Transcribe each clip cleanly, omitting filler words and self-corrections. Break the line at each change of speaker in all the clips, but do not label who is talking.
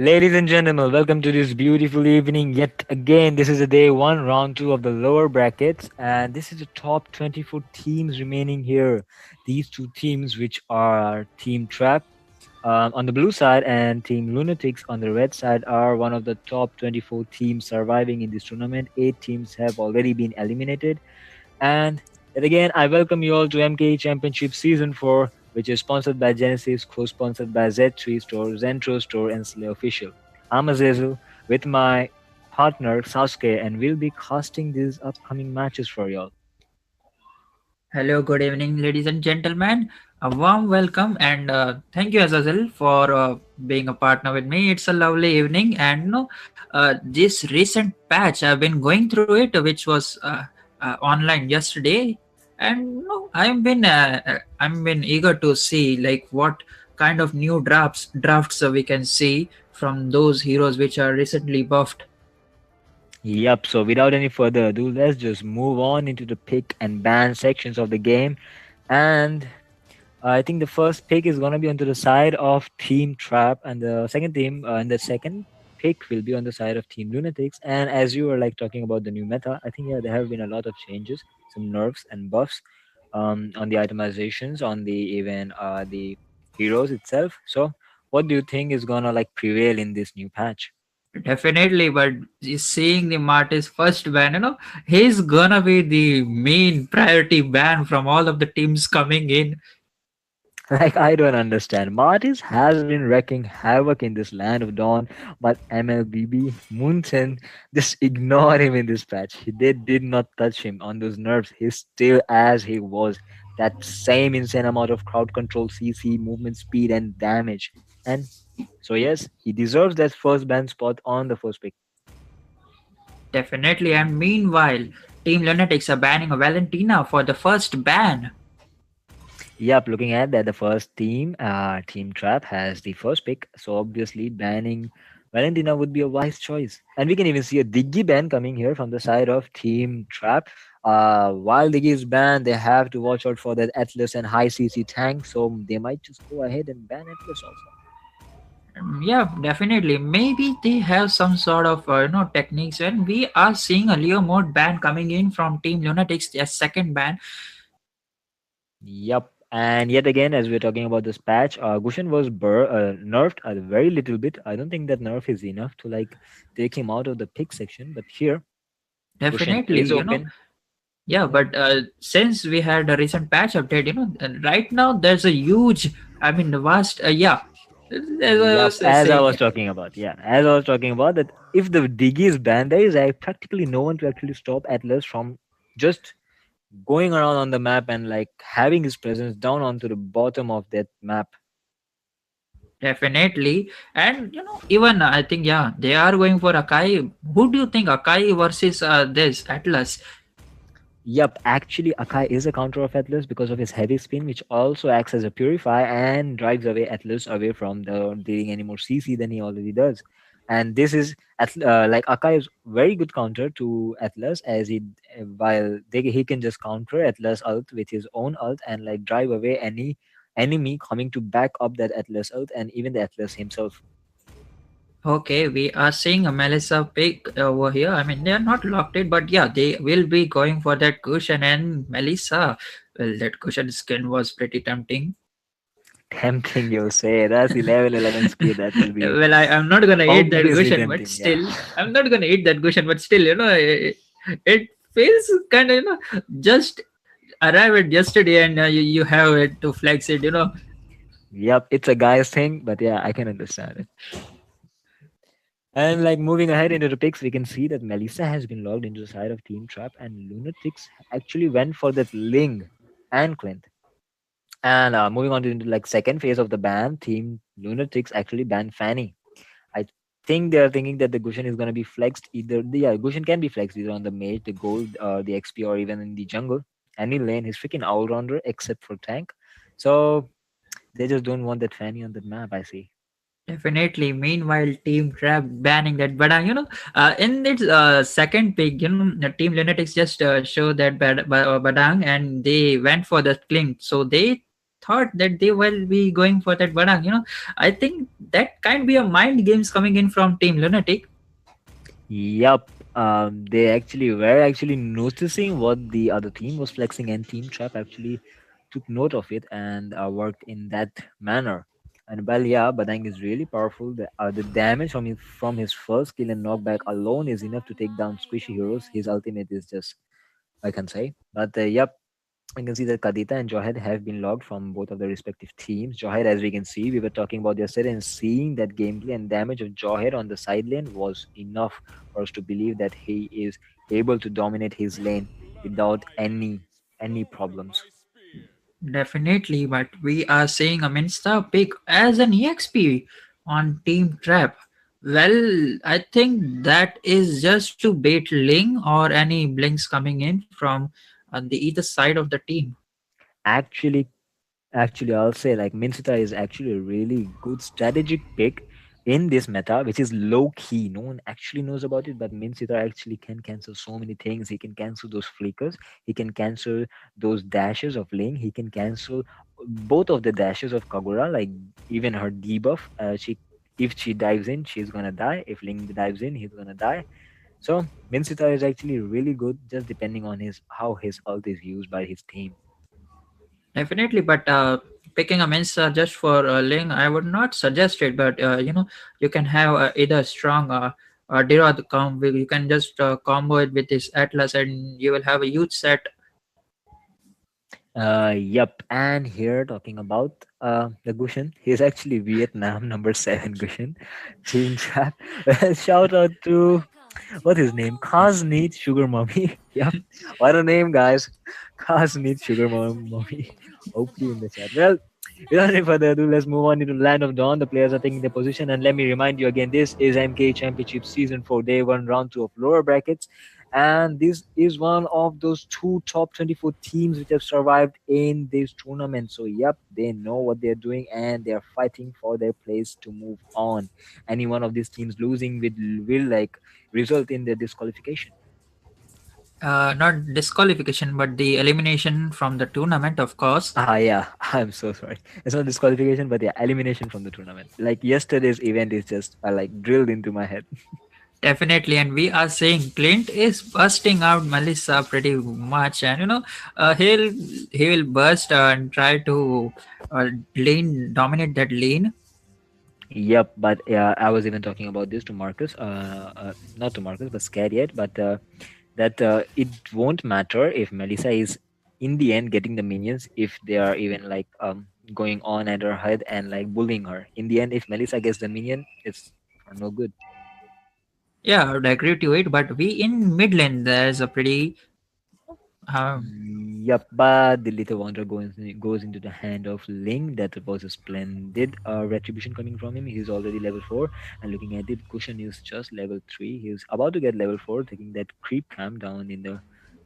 Ladies and gentlemen, welcome to this beautiful evening. Yet again, this is the day one, round two of the lower brackets, and this is the top 24 teams remaining here. These two teams, which are Team Trap on the blue side and Team Lunatics on the red side, are one of the top 24 teams surviving in this tournament. 8 teams have already been eliminated, and yet again, I welcome you all to MKE Championship Season 4, which is sponsored by Genesis, co-sponsored by Z3 Store, Zentro Store, and Slay Official. I'm Azazel with my partner Sasuke, and we'll be casting these upcoming matches for y'all.
Hello, good evening, ladies and gentlemen. A warm welcome and thank you, Azazel, for being a partner with me. It's a lovely evening, and this recent patch I've been going through it, which was online yesterday, and I'm been eager to see like what kind of new drafts we can see from those heroes which are recently buffed.
Yep, so without any further ado, let's just move on into the pick and ban sections of the game. And I think the first pick is gonna be onto the side of Team Trap, and the second team and the second pick will be on the side of Team Lunatics. And as you were like talking about the new meta, I think yeah, there have been a lot of changes, some nerfs and buffs on the itemizations, on the even the heroes itself. So, what do you think is gonna like prevail in this new patch?
Definitely, but seeing the Martis first ban, he's gonna be the main priority ban from all of the teams coming in.
Like, I don't understand. Martis has been wreaking havoc in this land of dawn, but MLBB Munchen just ignored him in this patch. They did not touch him on those nerves. He's still as he was. That same insane amount of crowd control, CC, movement speed, and damage. And so, yes, he deserves that first ban spot on the first pick.
Definitely, and meanwhile, Team Lunatics are banning Valentina for the first ban.
Yep, looking at that, the first team, Team Trap, has the first pick. So obviously, banning Valentina would be a wise choice. And we can even see a Diggy ban coming here from the side of Team Trap. While Diggy is banned, they have to watch out for that Atlas and high CC tank. So they might just go ahead and ban Atlas also.
Yeah, definitely. Maybe they have some sort of techniques, and we are seeing a Leo mode ban coming in from Team Lunatics, their second ban.
Yep. And yet again, as we're talking about this patch, Gushen was nerfed a very little bit. I don't think that nerf is enough to like take him out of the pick section. But here, Gushen
Definitely,
is open.
Yeah,
Yep.
but since we had a recent patch update, and right now there's a huge, I mean, vast, as I
Yup,
was
as I
saying,
was talking about. Yeah, as I was talking about that if the Diggy is banned, there is practically no one to actually stop Atlas from just going around on the map and like having his presence down onto the bottom of that map.
definitely. And, even I think, yeah, they are going for Akai. Who do you think Akai versus this Atlas?
Yup, actually Akai is a counter of Atlas because of his heavy spin, which also acts as a purify and drives away Atlas away from the dealing any more CC than he already does. And this is like Akai is very good counter to Atlas as he can just counter Atlas ult with his own ult and like drive away any enemy coming to back up that Atlas ult and even the Atlas himself.
Okay, we are seeing a Melissa pick over here. I mean, they are not locked in, but yeah, they will be going for that cushion. And Melissa, well, that cushion skin was pretty tempting.
Tempting, you say. That's the level 11 skill. That will be
Well, I'm not gonna eat that
obviously
cushion, but
tempting. Yeah.
still, I'm not gonna eat that cushion, but still, it feels kind of, just arrive at yesterday and you have it to flex it,
Yep, it's a guy's thing, but yeah, I can understand it. And like moving ahead into the picks, we can see that Melissa has been logged into the side of Team Trap, and Lunatics actually went for that Ling and Clint. And moving on to into like second phase of the ban, Team Lunatics actually banned Fanny. I think they are thinking that the Gushen is going to be flexed either. Yeah, Gushen can be flexed either on the mage, the gold, the XP, or even in the jungle. Any lane, he's freaking all rounder except for tank. So they just don't want that Fanny on the map. I see.
Definitely. Meanwhile, Team Trap banning that. But in its second pick, the Team Lunatics just showed that Badang and they went for the Clink. So they thought that they will be going for that Badang. I think that can be a mind games coming in from Team Lunatic.
Yup. They actually were actually noticing what the other team was flexing, and Team Trap actually took note of it and worked in that manner. And well, yeah, Badang is really powerful. The damage from his first kill and knockback alone is enough to take down squishy heroes. His ultimate is just, I can say. But yep, we can see that Kadita and Johed have been logged from both of the respective teams. Johed, as we can see, we were talking about yesterday, and seeing that gameplay and damage of Johed on the side lane was enough for us to believe that he is able to dominate his lane without any problems.
Definitely, but we are seeing a Minsta pick as an EXP on Team Trap. Well, I think that is just to bait Ling or any blinks coming in from the either side of the team.
Actually, Actually, I'll say like Minsita is actually a really good strategic pick in this meta, which is low key. No one actually knows about it, but Minsita actually can cancel so many things. He can cancel those flickers. He can cancel those dashes of Ling. He can cancel both of the dashes of Kagura, like even her debuff. If she dives in, she's gonna die. If Ling dives in, he's gonna die. So Minsita is actually really good, just depending on his how his ult is used by his team.
Definitely, but picking a Minsta just for Ling, I would not suggest it. But you can have either strong Dirod combo. You can just combo it with this Atlas, and you will have a huge set.
Yep. And here talking about the Gushin, he's actually Vietnam number seven Gushin. Team chat. Shout out to what's his name? Kaz needs sugar mommy. Yep. What a name, guys. Kaz needs sugar mommy. OP in the chat. Well, without any further ado, let's move on into the land of dawn. The players are taking their position, and let me remind you again: this is MKE Championship Season 4, Day 1, Round 2 of lower brackets, and this is one of those two top 24 teams which have survived in this tournament. So, yep, they know what they're doing, and they're fighting for their place to move on. Any one of these teams losing will like result in their disqualification.
Not disqualification, but the elimination from the tournament, of course.
Ah, yeah, I'm so sorry. It's not disqualification, but yeah, elimination from the tournament. Like yesterday's event is just like drilled into my head.
Definitely, and we are saying Clint is busting out Melissa pretty much, and he will burst and try to lane dominate that lane.
Yep, but yeah, I was even talking about this to Marcus, not to Marcus, but scared yet. But that it won't matter if Melissa is in the end getting the minions if they are even like going on at her head and like bullying her. In the end, if Melissa gets the minion, it's for no good.
Yeah, I would agree to it, but we in mid lane there's a pretty
Yep, but the little wonder goes into the hand of Ling. That was a splendid retribution coming from him. He's already level 4, and looking at it, Cushion is just level 3. He's about to get level 4, taking that creep camp down in the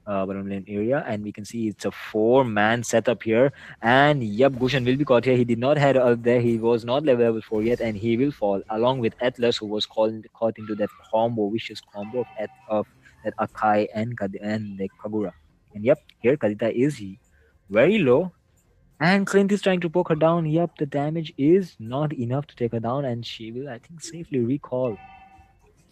bottom lane area, and we can see it's a 4-man setup here. And yep, Gushan will be caught here. He did not head out there. He was not level 4 yet, and he will fall along with Atlas, who was caught into that vicious combo of that Akai and the Kagura. And yep, here Kadita is very low. And Clint is trying to poke her down. Yep, the damage is not enough to take her down, and she will, I think, safely recall.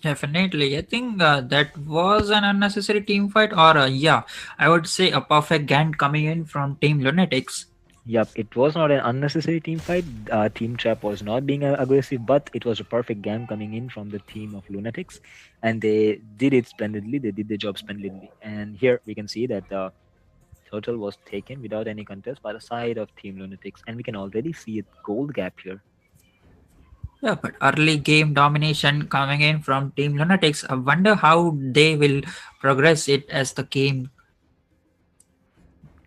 definitely. I think that was an unnecessary team fight, or yeah, I would say a perfect Gantt coming in from Team Lunatics.
Yep, it was not an unnecessary team fight. Team Trap was not being aggressive, but it was a perfect game coming in from the team of Lunatics, and they did it splendidly. They did the job splendidly. And here we can see that the total was taken without any contest by the side of Team Lunatics, and we can already see a gold gap here.
Yeah, but early game domination coming in from Team Lunatics. I wonder how they will progress it as the game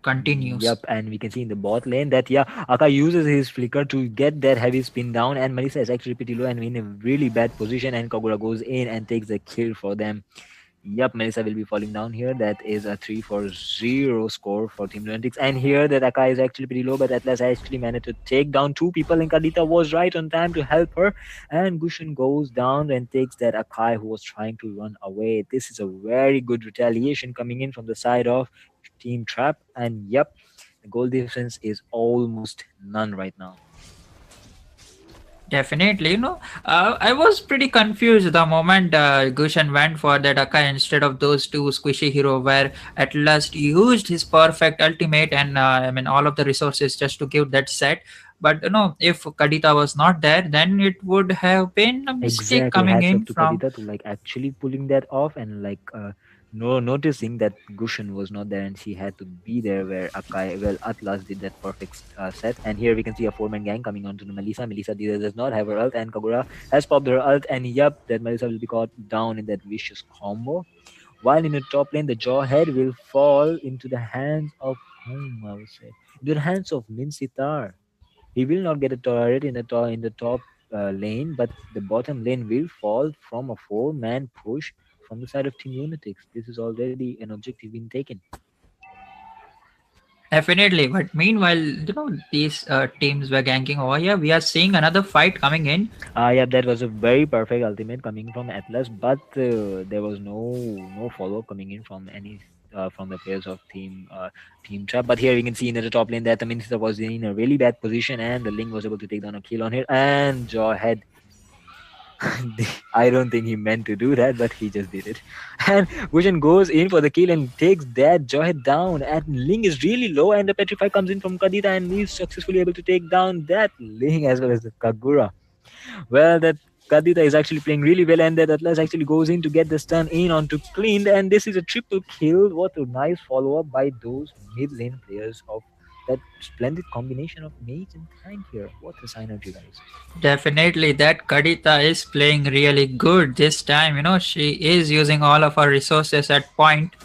continues.
Yep, and we can see in the bot lane that yeah, Aka uses his flicker to get that heavy spin down, and Melissa is actually pretty low and in a really bad position, and Kogura goes in and takes the kill for them. Yep, Melissa will be falling down here. That is a 3-0 score for Team Lunatics. And here that Akai is actually pretty low, but Atlas actually managed to take down two people, and Kadita was right on time to help her. And Gushin goes down and takes that Akai who was trying to run away. This is a very good retaliation coming in from the side of Team Trap. And yep, The goal difference is almost none right now.
Definitely, I was pretty confused the moment Gushan went for that Akai instead of those two squishy hero, where at last used his perfect ultimate and I mean all of the resources just to give that set. But if Kadita was not there, then it would have been a mistake
Exactly.
coming
Hats
in
off to
from.
Kadita to like actually pulling that off and like no noticing that Gushan was not there and she had to be there where Akai well Atlas did that perfect set. And here we can see a four-man gang coming onto the Melissa. Melissa does not have her ult and Kagura has popped her ult and yup, that Melissa will be caught down in that vicious combo. While in the top lane, the Jawhead will fall into the hands of whom I would say into the hands of Min Sitar. He will not get a turret in the top lane, but the bottom lane will fall from a four-man push from the side of Team Lunatics. This is already an objective being taken.
Definitely, but meanwhile, these teams were ganking over here. We are seeing another fight coming in.
Yeah, that was a very perfect ultimate coming from Atlas, but there was no follow up coming in from any from the players of Team Trap. But here we can see in the top lane that the Minister was in a really bad position, and the Ling was able to take down a kill on it, and Jawhead I don't think he meant to do that, but he just did it. And Gushan goes in for the kill and takes that Johet down. And Ling is really low, and the Petrify comes in from Kadita, and he's successfully able to take down that Ling as well as the Kagura. Well, that Kadita is actually playing really well, and that Atlas actually goes in to get the stun in onto Clean, and this is a triple kill. What a nice follow up by those mid lane players of that splendid combination of mage and tank here. What a synergy, guys.
Definitely, that Kadita is playing really good this time. She is using all of her resources at point.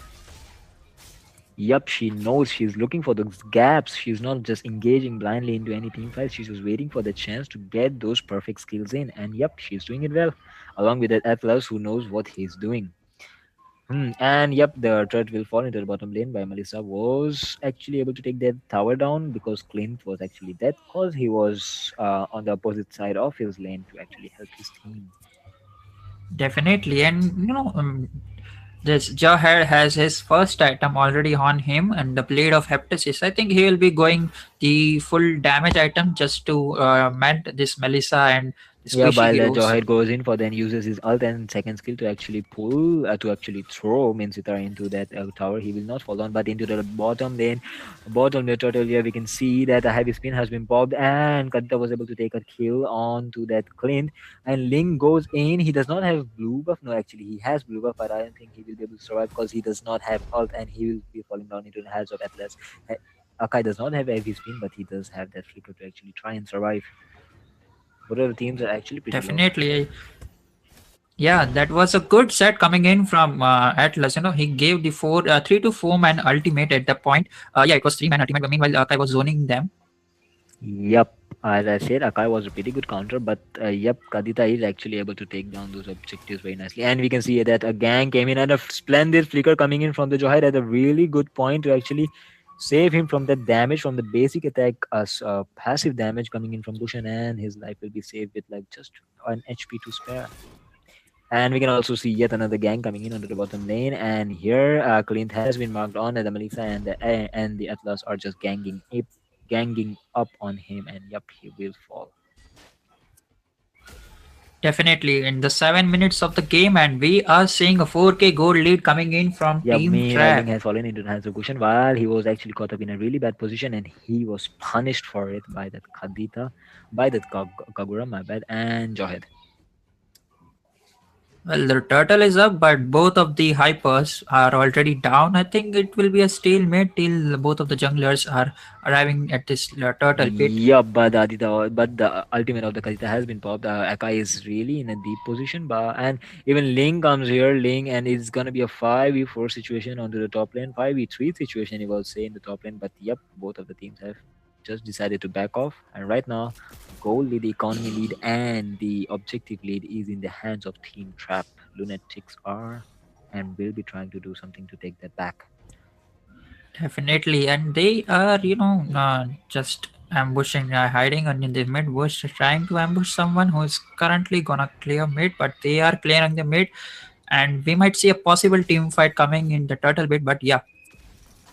Yup, she knows she's looking for those gaps. She's not just engaging blindly into any team fight. She's just waiting for the chance to get those perfect skills in. And yup, she's doing it well. Along with that Atlas who knows what he's doing. And yep, the turret will fall into the bottom lane by Melissa was actually able to take that tower down because Clint was actually dead because he was on the opposite side of his lane to actually help his team.
Definitely, and this Jawhead has his first item already on him, and the Blade of Heptasis. I think he will be going the full damage item just to mend this Melissa and the
Yeah,
squishy
while
heroes.
Jawhead goes in for then uses his ult and second skill to actually pull, to actually throw Minsitar into that tower. He will not fall down, but into the bottom lane, bottom lane turtle here, we can see that a heavy spin has been popped and Kadita was able to take a kill onto that Clint. And Ling goes in. He does not have blue buff. No, actually, he has blue buff, but I don't think he will be able to survive because he does not have ult and he will be falling down into the hands of Atlas. Uh, Akai does not have heavy spin, but he does have that flicker to actually try and survive. Both of the teams are actually pretty low.
Definitely, yeah, that was a good set coming in from Atlas. He gave the 3 to 4 man ultimate at the point. Yeah, it was 3 man ultimate. But meanwhile, Akai was zoning them.
Yep. As I said, Akai was a pretty good counter, but yep, Kadita is actually able to take down those objectives very nicely. And we can see that a gang came in and a splendid flicker coming in from the Johide at a really good point to actually save him from the damage from the basic attack as passive damage coming in from Bushan, and his life will be saved with like just an HP to spare. And we can also see yet another gang coming in onto the bottom lane. And here, Clint has been marked on, and the Melissa and the Atlas are just ganging up on him. And yep, he will fall.
Definitely in the 7 minutes of the game, and we are seeing a 4K gold lead coming in from
Yep,
Team
meanwhile, Ling
Trap.
has fallen into the hands of Gushan while he was actually caught up in a really bad position, and he was punished for it by that Kadita, by that Kagura, my bad, and Johed.
Well, the turtle is up, but both of the hypers are already down. I think it will be a stalemate till both of the junglers are arriving at this turtle pit.
Yeah, but the ultimate of the Kadita has been popped. Akai is really in a deep position, but and even Ling comes here, Ling, and it's gonna be a 5v4 situation onto the top lane, 5v3 situation, you will say in the top lane. But yep, both of the teams have just decided to back off, and right now, goal lead, the economy lead, and the objective lead is in the hands of Team Trap. Lunatics are and will be trying to do something to take that back.
Definitely, and they are, just ambushing, hiding in the mid bush, trying to ambush someone who is currently gonna clear mid, but they are clearing the mid, and we might see a possible team fight coming in the turtle bit. But yeah,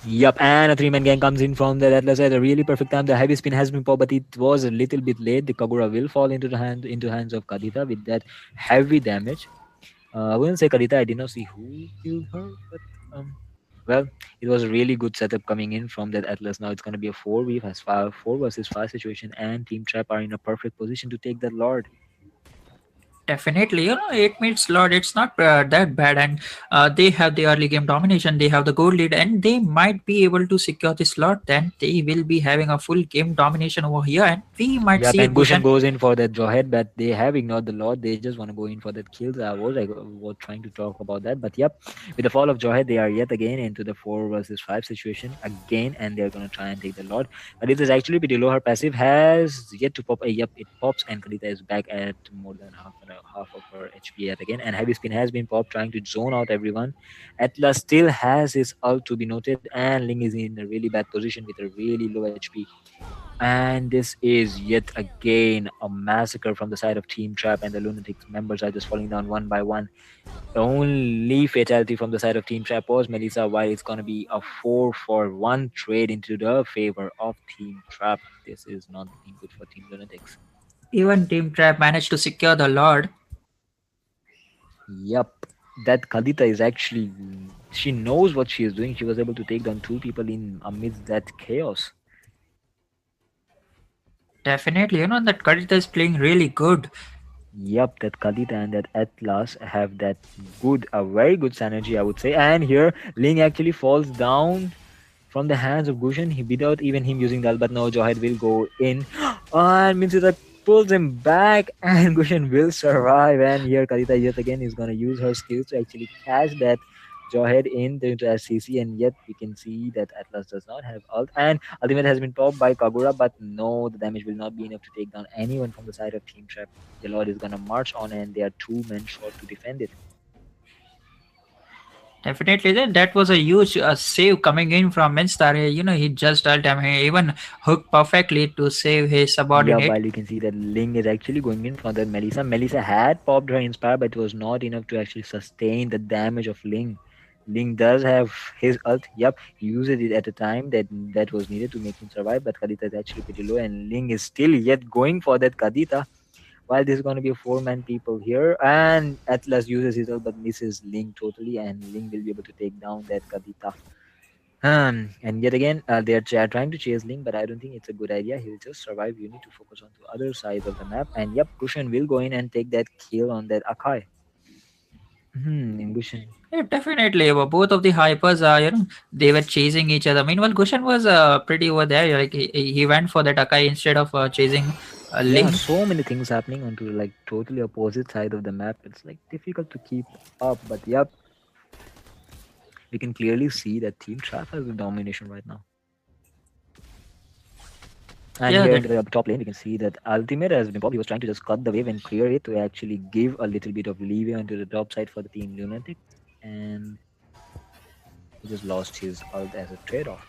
Yup, and a three-man gang comes in from the Atlas at a really perfect time. The heavy spin has been popped, but it was a little bit late. The Kagura will fall into hands of Kadita with that heavy damage. I wouldn't say Kadita. I did not see who killed her, but well, it was a really good setup coming in from that Atlas. Now it's going to be a 4v as far 4 versus 5 situation, and Team Trap are in a perfect position to take that Lord.
Definitely, 8 minutes slot, it's not that bad, and they have the early game domination, they have the goal lead, and they might be able to secure the slot. Then they will be having a full game domination over here, and we might
Yep,
see a
and Gushan
Gushan.
goes in for that Jawhead, but they have ignored the Lord. They just want to go in for that kills. I was trying to talk about that, but yep, with the fall of Jawhead, they are yet again into the 4 versus 5 situation again, and they're gonna try and take the Lord. But it is actually pretty low. Her passive has yet to pop. Yep, it pops, and Kalita is back at more than half of her HP yet again. And heavy spin has been popped, trying to zone out everyone. Atlas still has his ult to be noted, and Ling is in a really bad position with a really low HP. And this is yet again a massacre from the side of Team Trap, and the Lunatics members are just falling down one by one. The only fatality from the side of Team Trap was Melissa, while it's going to be a 4-for-1 trade into the favor of Team Trap. This is not looking good for Team Lunatics.
Even Team Trap managed to secure the Lord.
Yup. That Kadita is actually, she knows what she is doing. She was able to take down 2 people in amidst that chaos.
Definitely, that Kadita is playing really good.
Yup, that Kalita and that Atlas have that good, a very good synergy, I would say. And here, Ling actually falls down from the hands of Gushan without even him using that. But no, Johed will go in. And means that pulls him back, and Gushan will survive. And here, Kalita yet again is going to use her skills to actually catch that Jawhead into SCC, and yet we can see that Atlas does not have ult. And ultimate has been popped by Kagura, but no, the damage will not be enough to take down anyone from the side of Team Trap. The Lord is gonna march on, and they are 2 men short to defend it.
Definitely, that was a huge save coming in from Minstar. He just ult him. He even hooked perfectly to save his
Yeah,
subordinate.
while you can see that Ling is actually going in front of Melissa. Melissa had popped her Inspire, but it was not enough to actually sustain the damage of Ling. Ling does have his ult. Yep, he uses it at a time that was needed to make him survive. But Kadita is actually pretty low, and Ling is still yet going for that Kadita. While this is going to be a 4-man people here, and Atlas uses his ult but misses Ling totally, and Ling will be able to take down that Kadita. And yet again, they're trying to chase Link, but I don't think it's a good idea. He'll just survive. You need to focus on the other side of the map. And yep, Gushan will go in and take that kill on that Akai. In Gushan.
Yeah, definitely. Both of the hypers are, they were chasing each other. Meanwhile, Gushan was pretty over there. Like he went for the Takai instead of chasing
There are
Ling.
so many things happening onto like totally opposite side of the map. It's like difficult to keep up. But yep, we can clearly see that Team Trap has the domination right now. And
Yeah,
here
that
into the top lane, we can see that Ultimate has been popped. He was trying to just cut the wave and clear it to actually give a little bit of leeway onto the top side for the Team Lunatic. And he just lost his ult as a trade-off.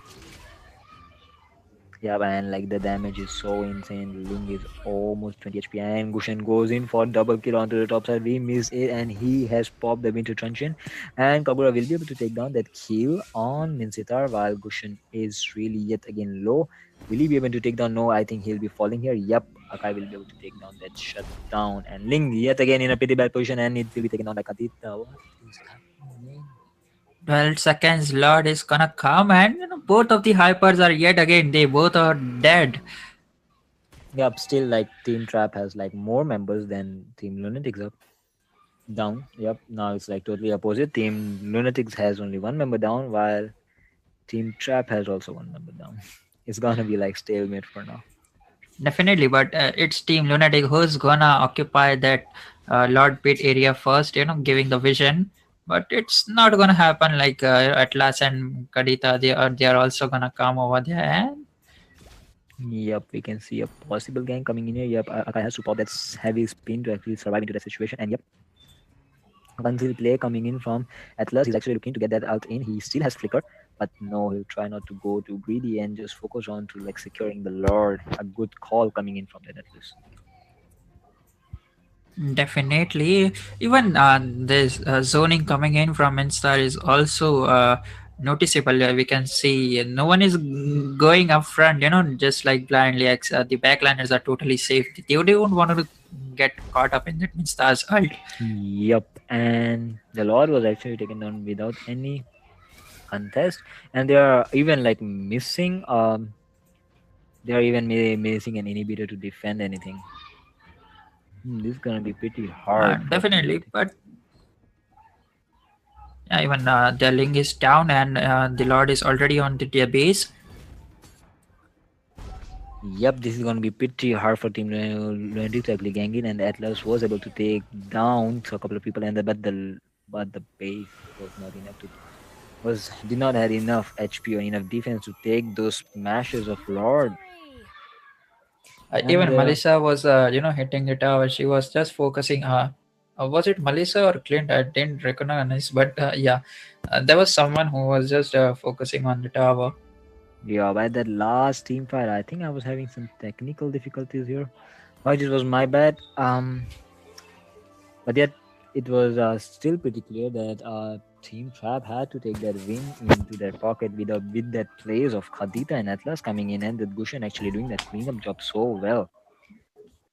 Yeah, and like the damage is so insane. Ling is almost 20 HP, and Gushan goes in for double kill onto the top side. We miss it, and he has popped the Winter Truncheon. And Kagura will be able to take down that kill on Minsitar while Gushan is really yet again low. Will he be able to take down? No, I think he'll be falling here. Yep, Akai will be able to take down that shutdown. And Ling yet again in a pretty bad position, and it will be taken down by Kadita. What is happening?
12 seconds Lord is gonna come, and both of the hypers are yet again. They both are dead.
Yep, still like Team Trap has like more members than Team Lunatics up. Down. Yep. Now it's like totally opposite. Team Lunatics has only 1 member down, while Team Trap has also 1 member down. It's gonna be like stalemate for now.
Definitely, but it's Team Lunatic who's gonna occupy that Lord Pit area first, giving the vision. But it's not gonna happen like Atlas and Kadita. They are also gonna come over there. And
Yep, we can see a possible gang coming in here. Yep, Akai has to pop that heavy spin to actually survive into that situation. And yep, concealed play coming in from Atlas. He's actually looking to get that out in. He still has flicker, but no, he'll try not to go too greedy and just focus on to like securing the Lord. A good call coming in from that Atlas.
definitely, even this zoning coming in from Instar is also noticeable. We can see no one is going up front, just like blindly. The backliners are totally safe. They don't want to get caught up in that means Stars ult.
Yup, and the Lord was actually taken down without any contest, and they are even like missing. They are even missing an inhibitor to defend anything. This is gonna be pretty hard for Team
Definitely,
Lunatics.
but yeah, even their link is down and the Lord is already on their base.
Yep, this is gonna be pretty hard for Team Lunatics to actually gang in, and Atlas was able to take down a couple of people, and but the base was not enough to was did not have enough HP or enough defense to take those smashes of Lord. And
Even Melissa was, hitting the tower. She was just focusing. Was it Melissa or Clint? I didn't recognize, but yeah, there was someone who was just focusing on the tower.
yeah, by that last team fight, I think I was having some technical difficulties here. But it was my bad. But yet it was still pretty clear that Team Trap had to take that win into their pocket with that plays of Khadita and Atlas coming in, and that Gushan actually doing that cleanup job so well.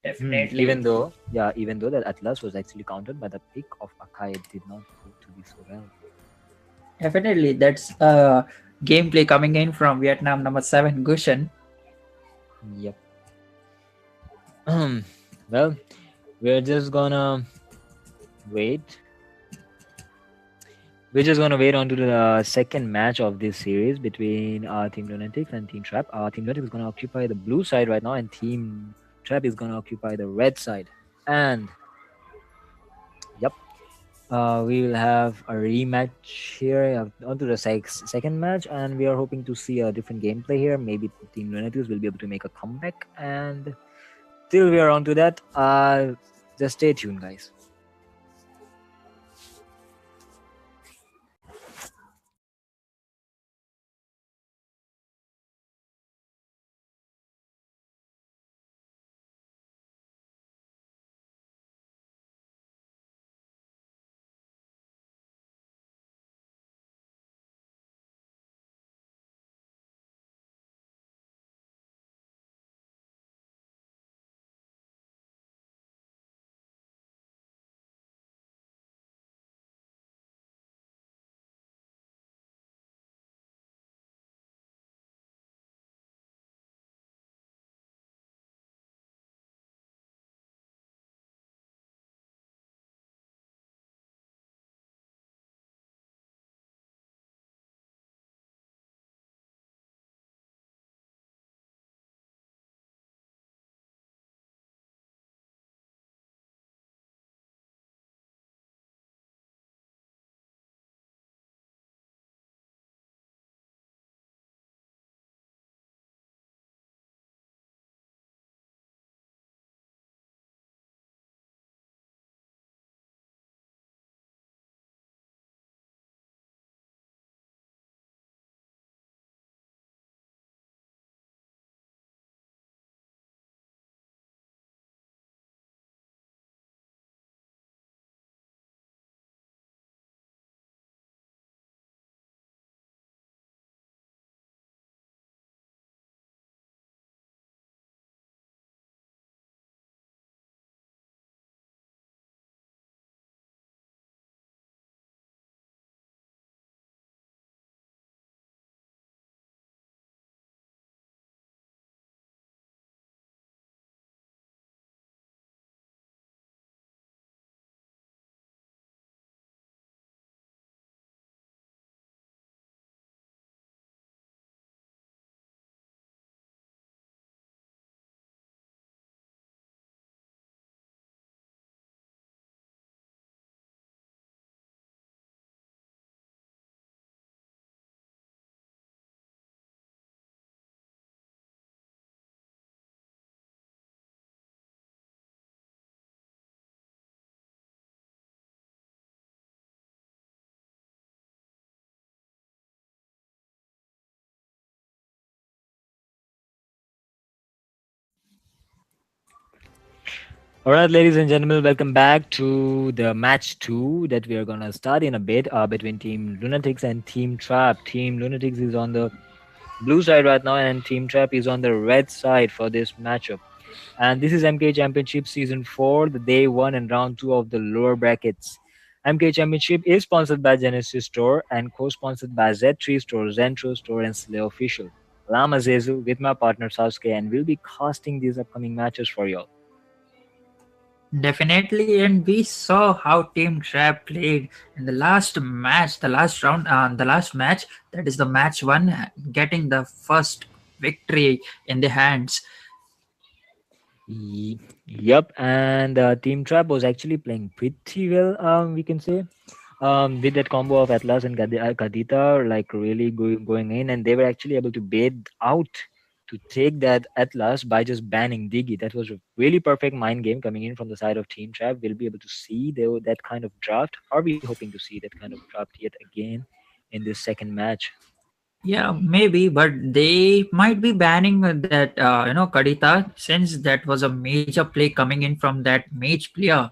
Definitely.
Even though that Atlas was actually countered by the pick of Akai, it did not prove to be so well.
Definitely, that's gameplay coming in from Vietnam number 7, Gushan.
Yep. Well, we're just gonna wait. We're just gonna wait on to the second match of this series between Team Lunatics and Team Trap. Team Lunatics is gonna occupy the blue side right now, and Team Trap is gonna occupy the red side. And yep, we will have a rematch here onto the second match, and we are hoping to see a different gameplay here. Maybe Team Lunatics will be able to make a comeback, and till we are onto that, just stay tuned, guys. All right, ladies and gentlemen, welcome back to the match two that we are gonna start in a bit between Team Lunatics and Team Trap. Team Lunatics is on the blue side right now, and Team Trap is on the red side for this matchup. And this is MK Championship Season 4, the day one and round two of the lower brackets. MK Championship is sponsored by Genesis Store and co-sponsored by Z3 Store, Zentro Store, and Slay Official. I'm Azazel with my partner Sasuke, and we'll be casting these upcoming matches for y'all.
Definitely, and we saw how Team Trap played in the last match, the last round, the last match. That is the match one, getting the first victory in the hands.
Yep, and Team Trap was actually playing pretty well, we can say. With that combo of Atlas and Kadita, like really going in, and they were actually able to bait out to take that Atlas by just banning Diggy. That was a really perfect mind game coming in from the side of Team Trap. We'll be able to see that kind of draft. Are we hoping to see that kind of draft yet again in this second match?
Yeah, maybe, but they might be banning that Kadita, since that was a major play coming in from that mage player.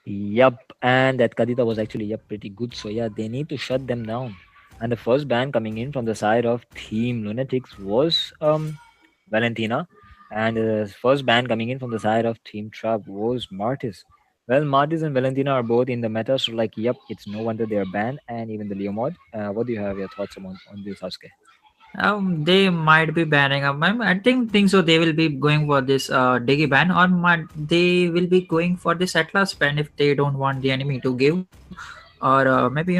Yup, and that Kadita was actually pretty good. So yeah, they need to shut them down. And the first ban coming in from the side of Team Lunatics was Valentina, and the first ban coming in from the side of Team Trap was Martis. Well, Martis and Valentina are both in the meta, so like, yep, it's no wonder they're banned, and even the Leo mod. What do you have your thoughts on this, Sasuke?
They might be banning. I think so. They will be going for this Diggy ban, or they will be going for this Atlas ban if they don't want the enemy to give, or maybe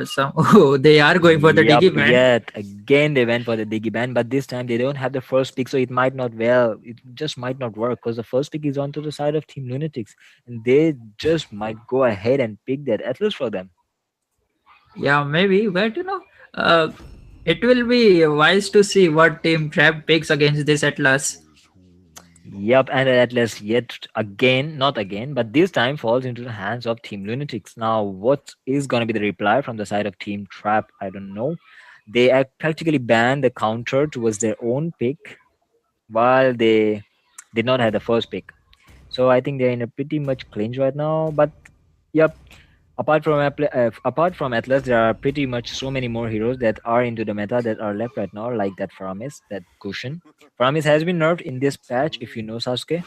some. Oh, they are going for the Diggy
Yup,
ban.
yet again they went for the Diggy ban, but this time they don't have the first pick, so it might not it just might not work because the first pick is onto the side of Team Lunatics, and they just might go ahead and pick that Atlas for them.
Yeah, maybe, but it will be wise to see what team Trap picks against this Atlas.
Yup, and Atlas yet again, not again, but this time falls into the hands of Team Lunatics. Now, what is gonna be the reply from the side of Team Trap? I don't know. They practically banned the counter towards their own pick while they did not have the first pick. So I think they're in a pretty much clinch right now. But yep, apart from Atlas, there are pretty much so many more heroes that are into the meta that are left right now, like that Faramis, that Cushion. Faramis has been nerfed in this patch, if you know Sasuke.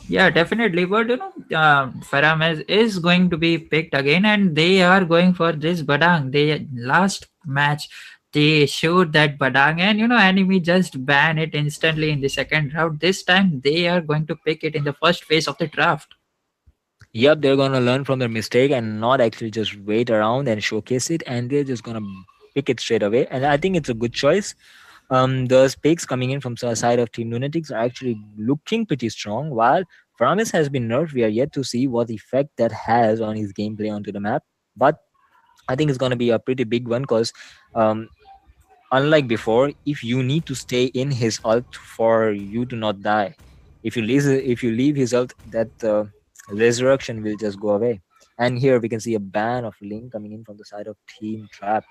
Yeah, definitely. But Faramez is going to be picked again, and they are going for this Badang. They last match they showed that Badang, and enemy just ban it instantly in the second round. This time they are going to pick it in the first phase of the draft.
Yep, they're gonna learn from their mistake and not actually just wait around and showcase it, and they're just gonna pick it straight away. And I think it's a good choice. The picks coming in from the side of Team Lunatics are actually looking pretty strong. While Framis has been nerfed, we are yet to see what effect that has on his gameplay onto the map. But I think it's going to be a pretty big one because, um, unlike before, if you need to stay in his ult for you to not die, if you leave his ult, that resurrection will just go away. And here we can see a ban of Link coming in from the side of Team Trap.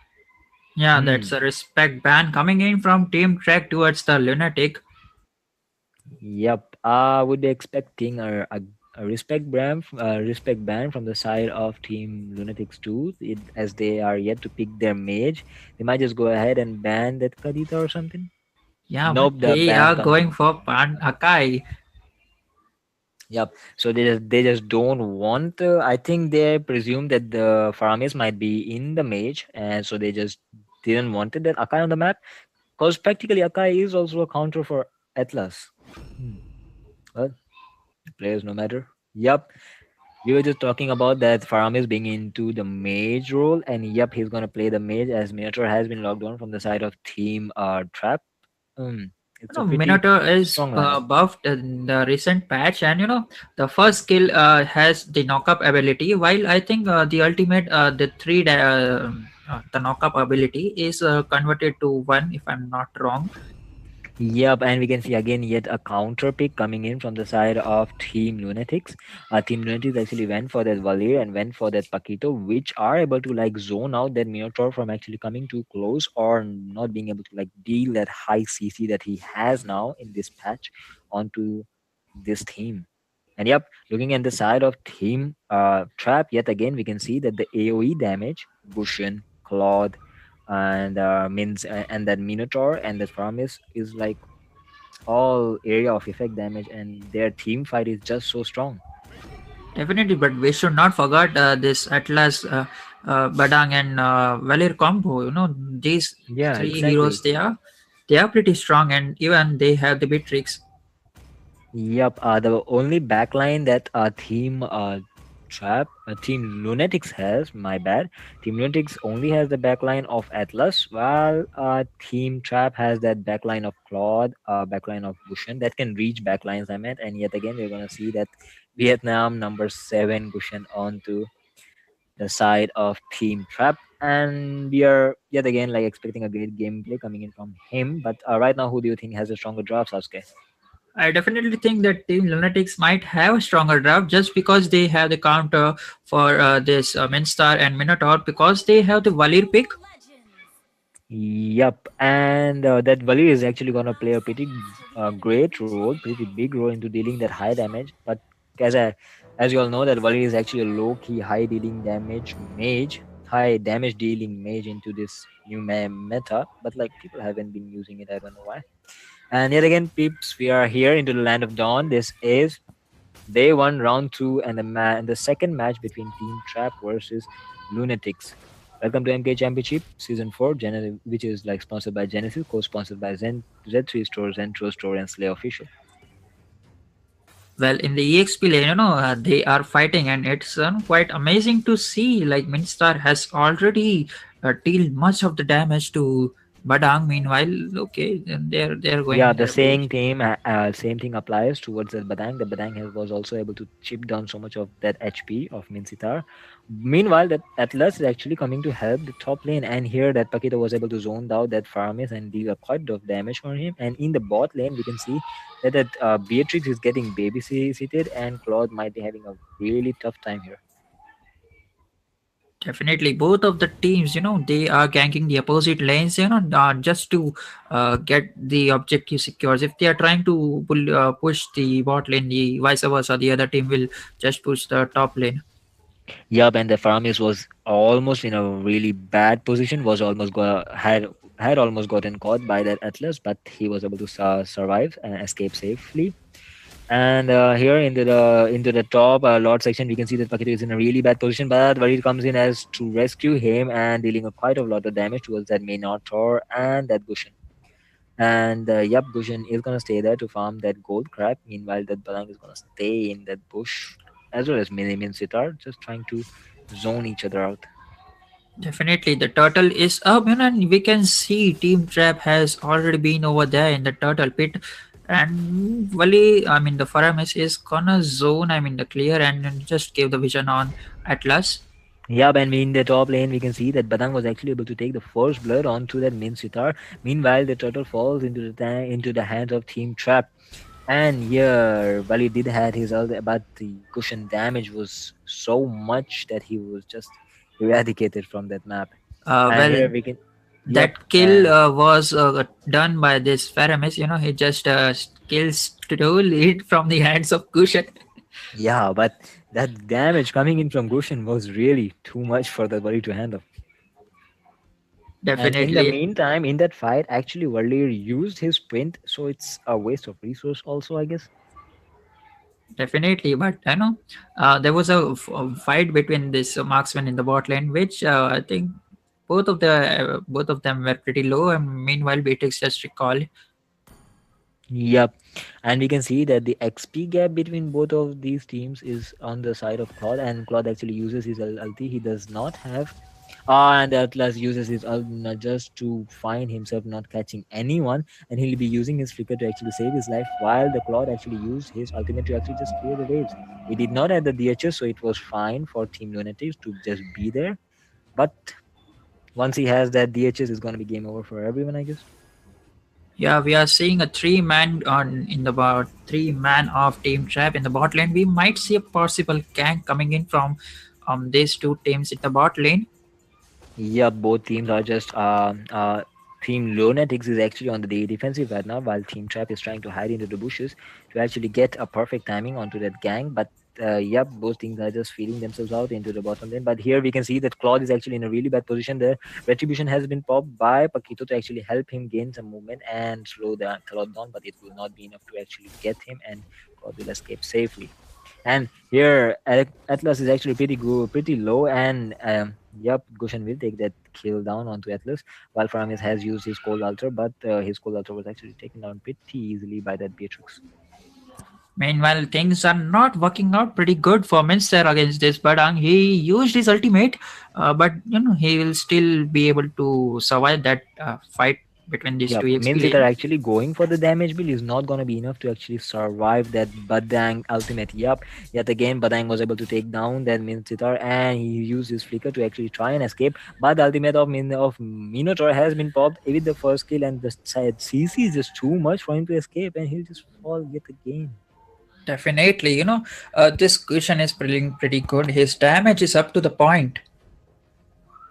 Yeah,
Hmm.
that's a respect ban coming in from Team Trek towards the Lunatic.
Yep, I would be expecting a respect ban from the side of Team Lunatics too, as they are yet to pick their mage. They might just go ahead and ban that Kadita or something.
Yeah, but
Nope, the
they
ban
are
comes
going
in.
for Pan Akai.
Yep. So they just don't want. I think they presume that the Faramis might be in the mage, and so they just didn't want it that Akai on the map, because practically Akai is also a counter for Atlas. Hmm. Well, players no matter. Yep. We were just talking about that Faramis being into the mage role, and yep, he's gonna play the mage as Minotaur has been logged on from the side of Team Trap. It's a pretty
Minotaur is
strong lineup.
buffed in the recent patch, and the first skill has the knockup ability. While I think the ultimate, the knockup ability is converted to one, if I'm not wrong.
Yep, and we can see again yet a counter pick coming in from the side of Team Lunatics. Team Lunatics actually went for that Valir and went for that Paquito, which are able to like zone out that Minotaur from actually coming too close or not being able to like deal that high CC that he has now in this patch onto this team. And yep, looking at the side of Team Trap, yet again we can see that the AOE damage, Gushin, Claude, and and that Minotaur and that Promise is like all area of effect damage, and their team fight is just so strong.
Definitely, but we should not forget this Atlas, Badang, and Valir combo. These
Yeah,
three
exactly.
heroes, they are pretty strong, and even they have the bit tricks.
Yep, the only backline that Team Lunatics has, my bad. Team Lunatics only has the backline of Atlas, while Team Trap has that backline of Claude, backline of Gushen that can reach backlines. I meant, and yet again we're gonna see that Vietnam number 7 Gushen onto the side of Team Trap, and we are yet again like expecting a great gameplay coming in from him. But right now, who do you think has a stronger draft, Sasuke?
I definitely think that Team Lunatics might have a stronger draft just because they have the counter for this Minstar and Minotaur because they have the Valir pick.
Yep, and that Valir is actually gonna play a pretty great role, pretty big role into dealing that high damage. But as I, as you all know, that Valir is actually a low-key high dealing damage mage, high damage dealing mage into this new meta. But like people haven't been using it, I don't know why. And yet again, peeps, we are here into the land of dawn. This is Day 1, round 2, and and the second match between Team Trap versus Lunatics. Welcome to MK Championship Season 4, which is like sponsored by Genesis, co-sponsored by Z3 Store, Zentro Store, and Slay Official.
Well, in the EXP lane, they are fighting, and it's quite amazing to see. Like Minstar has already dealt much of the damage to Badang. Meanwhile, okay, and they're going
Yeah,
in
the
their base.
same thing applies towards the Badang. The Badang was also able to chip down so much of that HP of Minsitar. Meanwhile, that Atlas is actually coming to help the top lane, and here that Pakito was able to zone out that Faramis and deal a quite of damage for him. And in the bot lane, we can see that Beatrix is getting babysitted, and Claude might be having a really tough time here.
Definitely, both of the teams, they are ganking the opposite lanes, just to get the objective secures. If they are trying to push the bot lane, the vice versa, the other team will just push the top lane.
Yup, and the Faramis was almost in a really bad position. Was almost had almost gotten caught by that Atlas, but he was able to survive and escape safely. And here into the top Lord section, we can see that Pakito is in a really bad position, but Varid comes in as to rescue him and dealing a quite a lot of damage towards that Minotaur and that Gushin. And yep, Gushin is gonna stay there to farm that gold crab. Meanwhile, that Balang is gonna stay in that bush, as well as Minimin Sitar, just trying to zone each other out.
Definitely, the turtle is up, and we can see Team Trap has already been over there in the turtle pit. And Wally, I mean, the Faramis is gonna zone, I mean, the clear and just give the vision on Atlas.
Yeah, and in the top lane, we can see that Badang was actually able to take the first blood onto that Min Sitar. Meanwhile, the turtle falls into into the hands of Team Trap. And here, Bali did had his ult, but the cushion damage was so much that he was just eradicated from that map. And
Well,
here we can, yep,
that kill was done by this Faramis, he just kills stole it from the hands of Kushan.
yeah, but that damage coming in from Gushin was really too much for the Bali to handle. And in the
Definitely.
meantime, in that fight, actually, Warlier used his sprint, so it's a waste of resource, also, I guess.
Definitely, but there was a fight between this marksman in the bot lane, which I think both of them were pretty low, and meanwhile, Beatrix just recalled.
Yep. And we can see that the XP gap between both of these teams is on the side of Claude, and Claude actually uses his ulti. He does not have. And Atlas uses his ult just to find himself not catching anyone, and he'll be using his flicker to actually save his life, while the Claude actually used his ultimate to actually just clear the waves. He did not have the DHS, so it was fine for Team Lunatics to just be there. But once he has that DHS, it's going to be game over for everyone, I guess.
Yeah, we are seeing a three man of Team Trap in the bot lane. We might see a possible gank coming in from these two teams in the bot lane.
Yeah, both teams are just Team Lunatics is actually on the defensive right now, while Team Trap is trying to hide into the bushes to actually get a perfect timing onto that gang. But yep, both teams are just feeling themselves out into the bottom lane. But here we can see that Claude is actually in a really bad position. The retribution has been popped by Paquito to actually help him gain some movement and slow the Claude down, but it will not be enough to actually get him, and Claude will escape safely. And here, Atlas is actually pretty good, pretty low, and yep, Gushan will take that kill down onto Atlas, while Faramis has used his cold altar, but his cold altar was actually taken down pretty easily by that Beatrix.
Meanwhile, things are not working out pretty good for Minster against this Badang. He used his ultimate, but he will still be able to survive that fight between these
Yep,
two
means
XP
it are
lane.
actually going for the damage bill is not gonna be enough to actually survive that Badang ultimate. Yep, yet again Badang was able to take down that Minsitar and he used his flicker to actually try and escape. But the ultimate of Minotaur has been popped with the first kill, and the side CC is just too much for him to escape, and he'll just fall yet again.
Definitely, this cushion is pretty good. His damage is up to the point.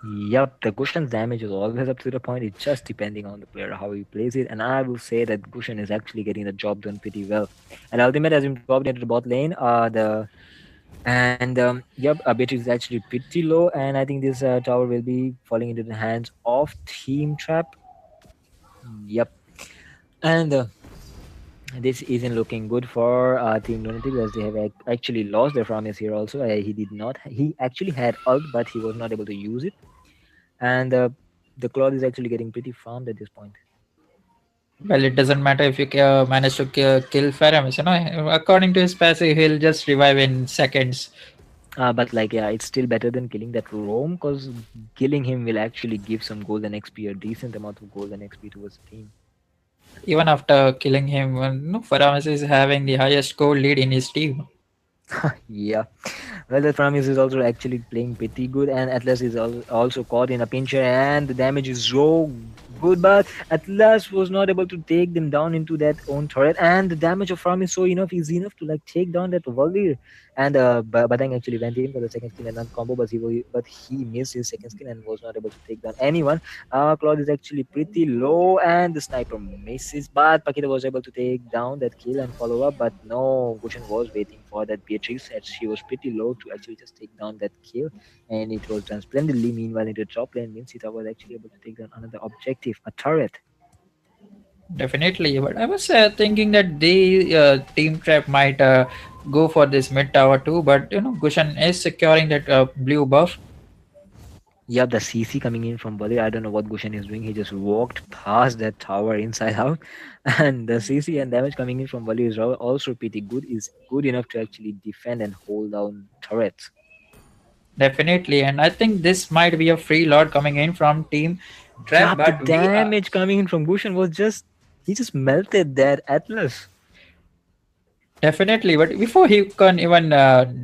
Yep, the Gushan's damage is always up to the point. It's just depending on the player how he plays it. And I will say that Gushan is actually getting the job done pretty well. And ultimate has been popped into the bot lane. The and yep, Beatrix is actually pretty low, and I think this tower will be falling into the hands of Team Trap. Yep, and this isn't looking good for Team Lunatic as they have actually lost their promise here. Also, he did not. He actually had ult, but he was not able to use it, and the Claude is actually getting pretty farmed at this point.
Well, it doesn't matter if you manage to kill Faramis. According to his passive, he'll just revive in seconds.
But like, yeah, it's still better than killing that Rome because killing him will actually give some golden XP, a decent amount of golden XP towards the team.
Even after killing him, Faramis is having the highest goal lead in his team.
Yeah. Well, the Promise is also actually playing pretty good, and Atlas is also caught in a pincher, and the damage is so good, but Atlas was not able to take them down into that own turret, and the damage of Promise so enough is enough to like take down that Valdir. And Batang actually went in for the second skill and not combo, but he missed his second skill and was not able to take down anyone. Claude is actually pretty low, and the sniper misses, but Pakita was able to take down that kill and follow up. But no, Gushen was waiting for that Beatrix, as she was pretty low to actually just take down that kill, and it was done splendidly. Meanwhile, into the top lane, Minsita was actually able to take down another objective, a turret.
Definitely, but I was thinking that the team trap might go for this mid tower too. But Gushan is securing that blue buff.
Yeah, the CC coming in from Bali. I don't know what Gushen is doing. He just walked past that tower inside out. And the CC and damage coming in from Bali is also pretty good. Is good enough to actually defend and hold down turrets.
Definitely, and I think this might be a free lord coming in from team trap.
Yeah, the
But we are
damage coming in from Gushen was just he just melted that Atlas.
definitely, but before he can even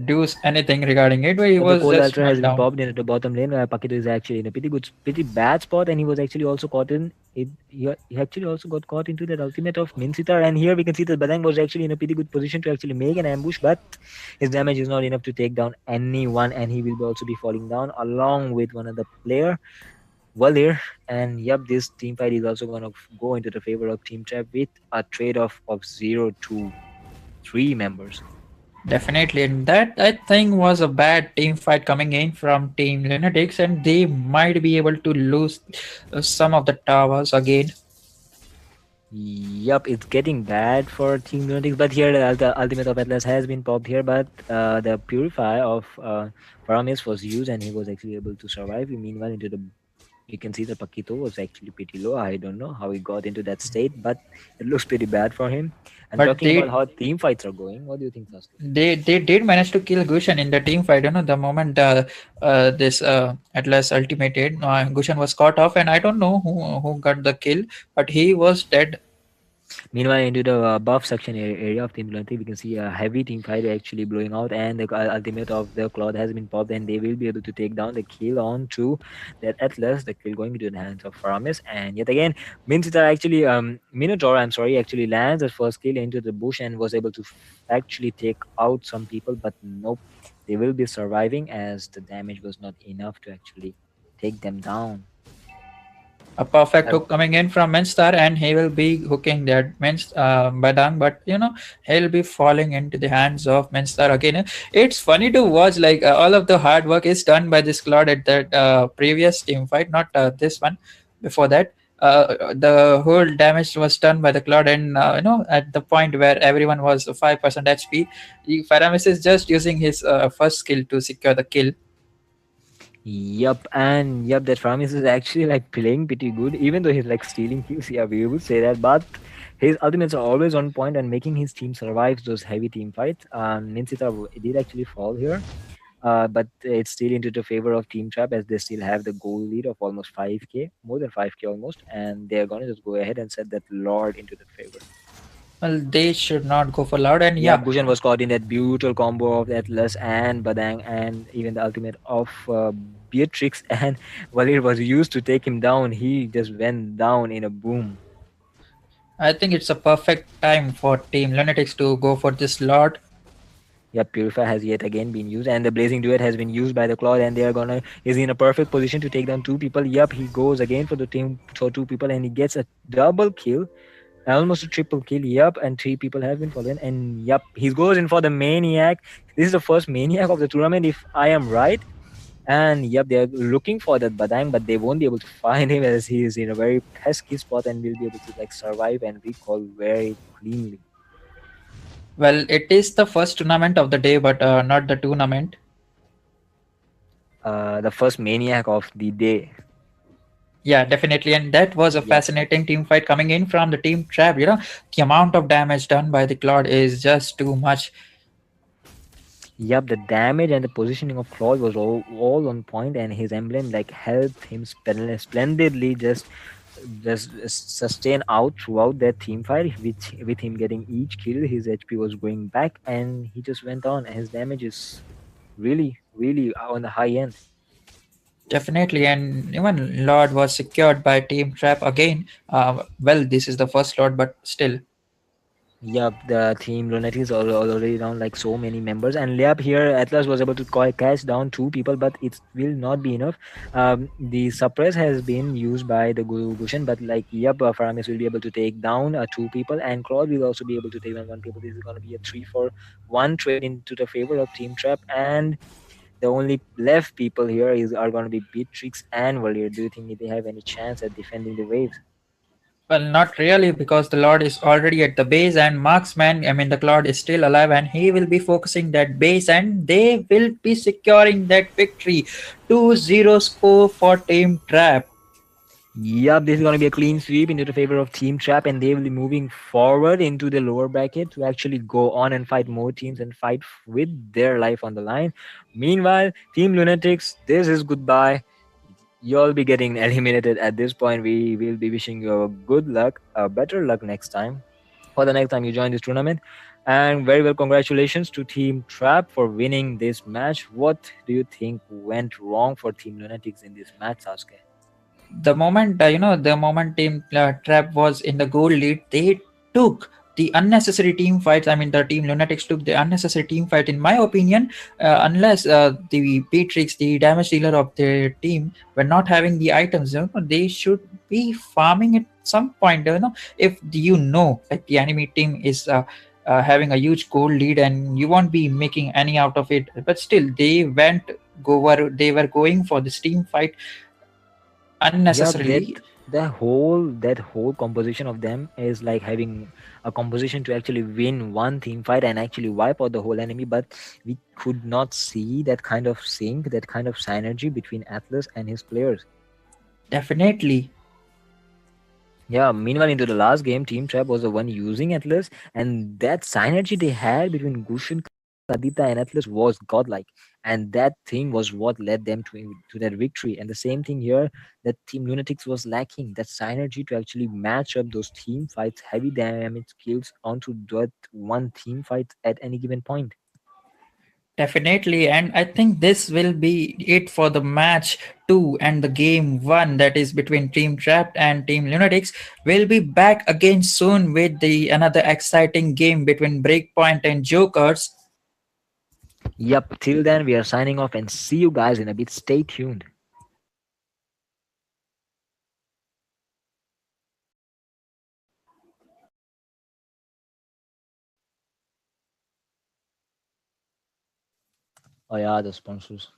do anything regarding it, he
The
was
cold
just
ultra has been
meltdown.
popped into the bottom lane. Pakito is actually in a pretty bad spot, and he was actually also caught in it. He actually also got caught into that ultimate of Minsitar, and here we can see that Badang was actually in a pretty good position to actually make an ambush, but his damage is not enough to take down anyone, and he will also be falling down along with one other player, Valir. And yep, this team fight is also gonna go into the favor of Team Trap with a trade-off of 0 to 3 members.
Definitely, and that I think was a bad team fight coming in from Team Lunatics, and they might be able to lose some of the towers again.
Yup, it's getting bad for Team Lunatics, but here the ultimate of Atlas has been popped here, but the Purify of Paramis was used and he was actually able to survive. Meanwhile, into the you can see the Paquito was actually pretty low. I don't know how he got into that state, but it looks pretty bad for him. And
But
talking about
they
how team fights are going, what do you think, Sasuke?
they did manage to kill Gushan in the team fight. The moment this Atlas ultimated, Gushan was caught off, and I don't know who got the kill, but he was dead.
Meanwhile, into the buff section area of Team Lunatic, we can see a heavy team fight actually blowing out, and the ultimate of the Cloud has been popped, and they will be able to take down the kill on to that Atlas. The kill going into the hands of Faramis, and yet again, Minsita actually, Minotaur, I'm sorry, actually lands the first kill into the bush and was able to actually take out some people, but nope, they will be surviving as the damage was not enough to actually take them down.
A perfect
Uh,
hook coming in from Minstar, and he will be hooking that Badang, but he'll be falling into the hands of Minstar again. It's funny to watch, like all of the hard work is done by this Claude at that previous team fight, not this one. Before that, the whole damage was done by the Claude, and at the point where everyone was 5% HP, Faramis is just using his first skill to secure the kill.
Yup, and yup, that Framis is actually like playing pretty good, even though he's like stealing kills. Yeah, we would say that, but his ultimates are always on point and making his team survive those heavy team fights. Nincita did actually fall here, but it's still into the favor of Team Trap as they still have the goal lead of almost 5k, more than 5k almost, and they're gonna just go ahead and set that Lord into the favor.
Well, they should not go for loud, and
Yeah,
yeah.
Gushan was caught in that brutal combo of Atlas and Badang, and even the ultimate of Beatrix and Valir was used to take him down. He just went down in a boom.
I think it's a perfect time for Team Lunatics to go for this lot.
Yeah, Purify has yet again been used, and the Blazing Duet has been used by the Claude, and they are gonna is in a perfect position to take down two people. Yup, he goes again for the team for two people, and he gets a double kill, almost a triple kill. Yup, and three people have been fallen, and yup, he goes in for the Maniac. This is the first Maniac of the tournament, if I am right. And yep, they're looking for that Badang, but they won't be able to find him as he is in a very pesky spot and will be able to like survive and recall very cleanly.
Well, it is the first tournament of the day, but not the tournament.
The first Maniac of the day.
Yeah, definitely. And that was a
Yep.
fascinating team fight coming in from the Team Trap. The amount of damage done by the Claude is just too much.
Yep, the damage and the positioning of Claude was all on point, and his emblem like helped him splendidly just sustain out throughout that team fight. With him getting each kill, his HP was going back, and he just went on. His damage is really on the high end.
Definitely. And even Lord was secured by Team Trap again. Well, this is the first Lord, but still.
Yep, the team Lunatics are already down like so many members, and yep, here Atlas was able to catch down two people, but it will not be enough. The suppress has been used by the Gushan, but like yep, Faramis will be able to take down two people, and Claude will also be able to take down one people. This is going to be a 3-for-1 trade into the favor of Team Trap, and the only left people here are going to be Beatrix and Valir. Do you think they have any chance at defending the waves?
Well, not really, because the Lord is already at the base, and Marksman, I mean, the Lord is still alive, and he will be focusing that base, and they will be securing that victory. 2-0 score for Team Trap.
Yup, this is going to be a clean sweep into the favor of Team Trap, and they will be moving forward into the lower bracket to actually go on and fight more teams and fight with their life on the line. Meanwhile, Team Lunatics, this is goodbye. You'll be getting eliminated at this point. We will be wishing you a good luck, better luck next time, for the next time you join this tournament. And very well, congratulations to Team Trap for winning this match. What do you think went wrong for Team Lunatics in this match, Sasuke?
The moment Team Trap was in the goal lead, they took the unnecessary team fights. I mean, the Team Lunatics took the unnecessary team fight, in my opinion. Unless the Beatrix, the damage dealer of their team, were not having the items, they should be farming at some point. If like the enemy team is having a huge goal lead, and you won't be making any out of it, but still they were going for this team fight
Yeah,
unnecessarily.
that whole composition of them is like having a composition to actually win one team fight and actually wipe out the whole enemy, but we could not see that kind of sync, that kind of synergy between Atlas and his players.
Definitely.
Yeah, meanwhile into the last game, Team Trap was the one using Atlas, and that synergy they had between Gushin, Kadita, and Atlas was godlike. And that thing was what led them to that victory. And the same thing here, that Team Lunatics was lacking that synergy to actually match up those team fights, heavy damage skills onto that one team fight at any given point.
Definitely. And I think this will be it for the match two and the game one, that is between Team Trapped and Team Lunatics. We'll be back again soon with the another exciting game between Breakpoint and Jokers.
Yep, till then, we are signing off and see you guys in a bit. Stay tuned. Oh yeah, the sponsors.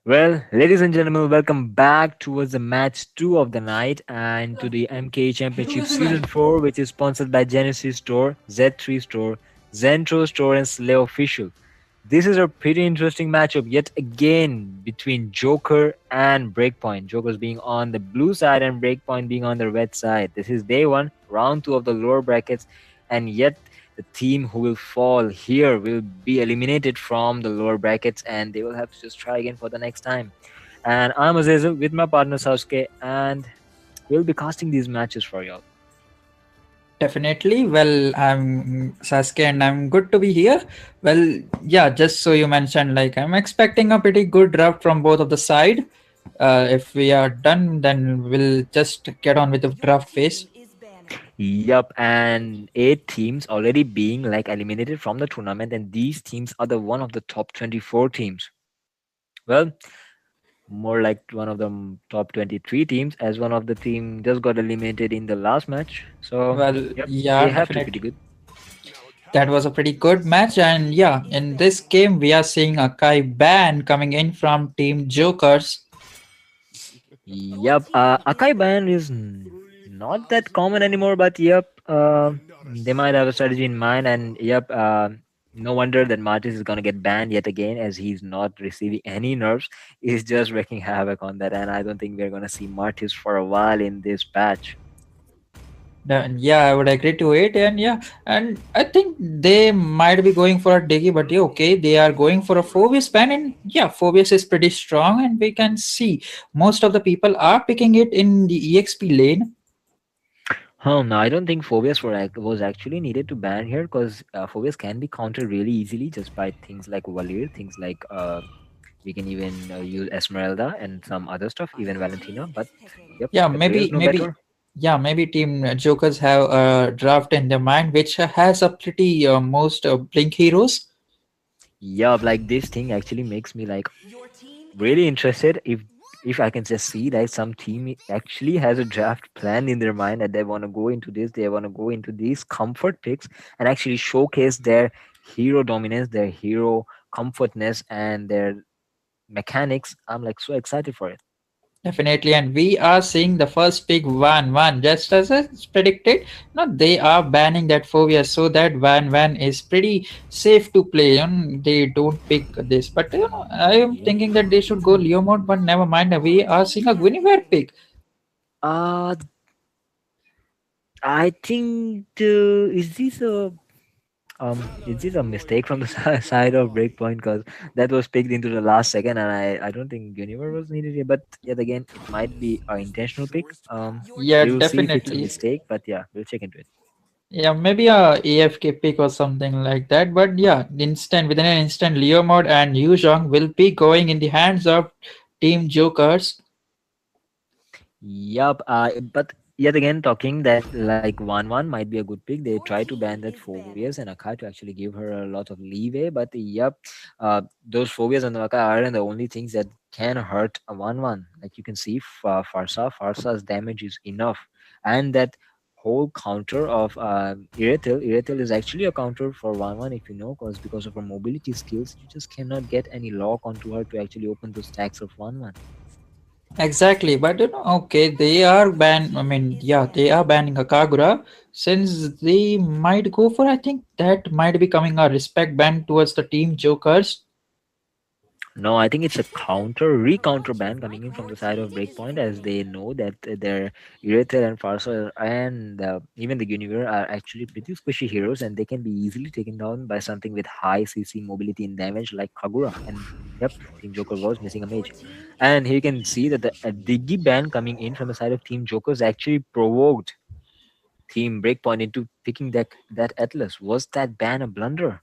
Well, ladies and gentlemen, welcome back towards the match two of the night and to the MKE Championship Season 4, which is sponsored by Genesis Store, Z3 Store, Zentro Store, and Slay Official. This is a pretty interesting matchup yet again between Joker and Breakpoint. Joker's being on the blue side and Breakpoint being on the red side. This is day one, round two of the lower brackets, and yet the team who will fall here will be eliminated from the lower brackets and they will have to just try again for the next time. And I'm Azazel with my partner Sasuke, and we'll be casting these matches for y'all.
Definitely. Well, I'm Sasuke and I'm good to be here. Well, yeah, just so you mentioned, like I'm expecting a pretty good draft from both of the side. If we are done, then we'll just get on with the draft phase.
Yup, and 8 teams already being like eliminated from the tournament, and these teams are the one of the top 24 teams. Well, more like one of the top 23 teams, as one of the team just got eliminated in the last match. So,
Well,
yep, they
yeah,
have to be pretty
definitely.
good.
That was a pretty good match. And yeah, in this game, we are seeing a Kai ban coming in from Team Jokers.
Yep, Akai ban is not that common anymore, but yep, they might have a strategy in mind, and yep, no wonder that Martis is gonna get banned yet again, as he's not receiving any nerfs. He's just wreaking havoc on that, and I don't think we're gonna see Martis for a while in this patch.
Yeah, I would agree to it, and yeah, and I think they might be going for a Diggy, but yeah, okay, they are going for a Phobius ban, and yeah, Phobius is pretty strong, and we can see most of the people are picking it in the EXP lane.
No, I don't think Phobias was actually needed to ban here because Phobias can be countered really easily just by things like Valir, things like we can even use Esmeralda and some other stuff, even Valentina. But yep,
Yeah,
the players know
maybe,
better.
yeah, maybe Team Jokers have a draft in their mind which has a pretty most blink heroes.
Yeah, like this thing actually makes me like really interested if I can just see that some team actually has a draft plan in their mind that they want to go into this, they want to go into these comfort picks and actually showcase their hero dominance, their hero comfortness, and their mechanics. I'm like so excited for it.
Definitely, and we are seeing the first pick one just as it's predicted. No, they are banning that phobia so that one is pretty safe to play. They don't pick this, but I am
Yep.
thinking that they should go Leo mode. But never mind, we are seeing a Guinevere pick.
Uh, I think is this a mistake from the side of Breakpoint? Because that was picked into the last second, and I don't think Univer was needed here. But yet again, it might be an intentional pick.
Yeah,
We will see if it's a
definitely.
mistake. But yeah, we'll check into it.
Yeah, maybe a AFK pick or something like that. But yeah, instant within an instant, Leo mode and Yu Zhong will be going in the hands of Team Jokers.
Yup. But yet again, talking that like 1-1 might be a good pick. They try to ban that Phobias and Akai to actually give her a lot of leeway. But yup, those Phobias and Akai aren't the only things that can hurt a 1-1. Like you can see, Farsa's damage is enough, and that whole counter of Iretel is actually a counter for 1-1 if you know, because of her mobility skills, you just cannot get any lock onto her to actually open those stacks of 1-1.
Exactly, but okay, they are ban. I mean, yeah, they are banning a Kagura since they might go for. I think that might be coming a respect ban towards the Team Jokers.
No, I think it's a recounter ban coming in from the side of Breakpoint, as they know that their Irethel and Farsa and even the Guinevere are actually pretty squishy heroes, and they can be easily taken down by something with high CC mobility and damage like Kagura. And yep, Team Joker was missing a mage. And here you can see that the Digi ban coming in from the side of Team Jokers actually provoked Team Breakpoint into picking that Atlas. Was that ban a blunder?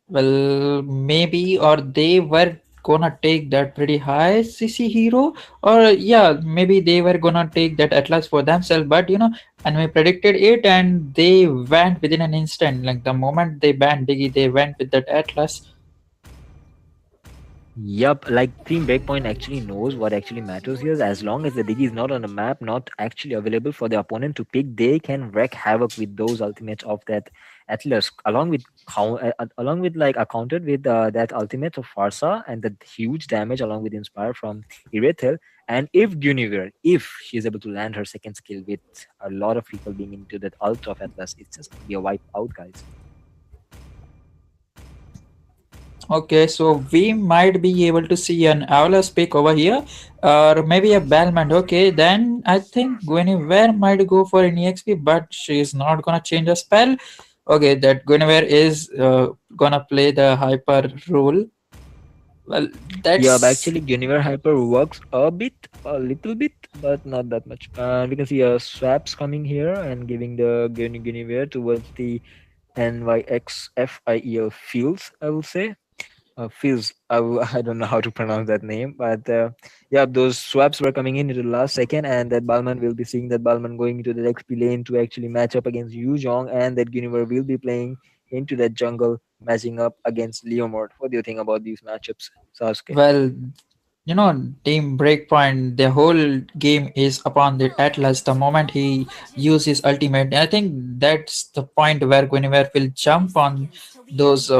Well, maybe or they were gonna take that pretty high CC hero, or yeah, maybe they were gonna take that Atlas for themselves. But and we predicted it, and they went within an instant. Like the moment they banned Diggy, they went with that Atlas.
Yup, like Team Breakpoint actually knows what actually matters here. As long as the Digi is not on the map, not actually available for the opponent to pick, they can wreak havoc with those ultimates of that Atlas, along with like accounted with that ultimate of Farsa and the huge damage along with Inspire from Irethel. And if Guinevere, if she's able to land her second skill with a lot of people being into that ult of Atlas, it's just gonna be a wipe out, guys.
Okay, so we might be able to see an Owl's pick over here, or maybe a Balmond. Okay, then I think Guinevere might go for an EXP, but she is not gonna change a spell. Okay, that Guinevere is gonna play the hyper role. Well,
Yeah, but
that's
actually, Guinevere Hyper works a little bit, but not that much. We can see swaps coming here and giving the Guinevere towards the NYXFIEL fields, I will say. Fields, I don't know how to pronounce that name, but yeah, those swaps were coming in into the last second, and that Balman will be seeing that Balman going into the XP lane to actually match up against Yu Zhong, and that Guinevere will be playing into that jungle, matching up against Leomord. What do you think about these matchups, Sasuke?
well, Team Breakpoint. The whole game is upon the Atlas. The moment he uses ultimate, I think that's the point where Guinevere will jump on those.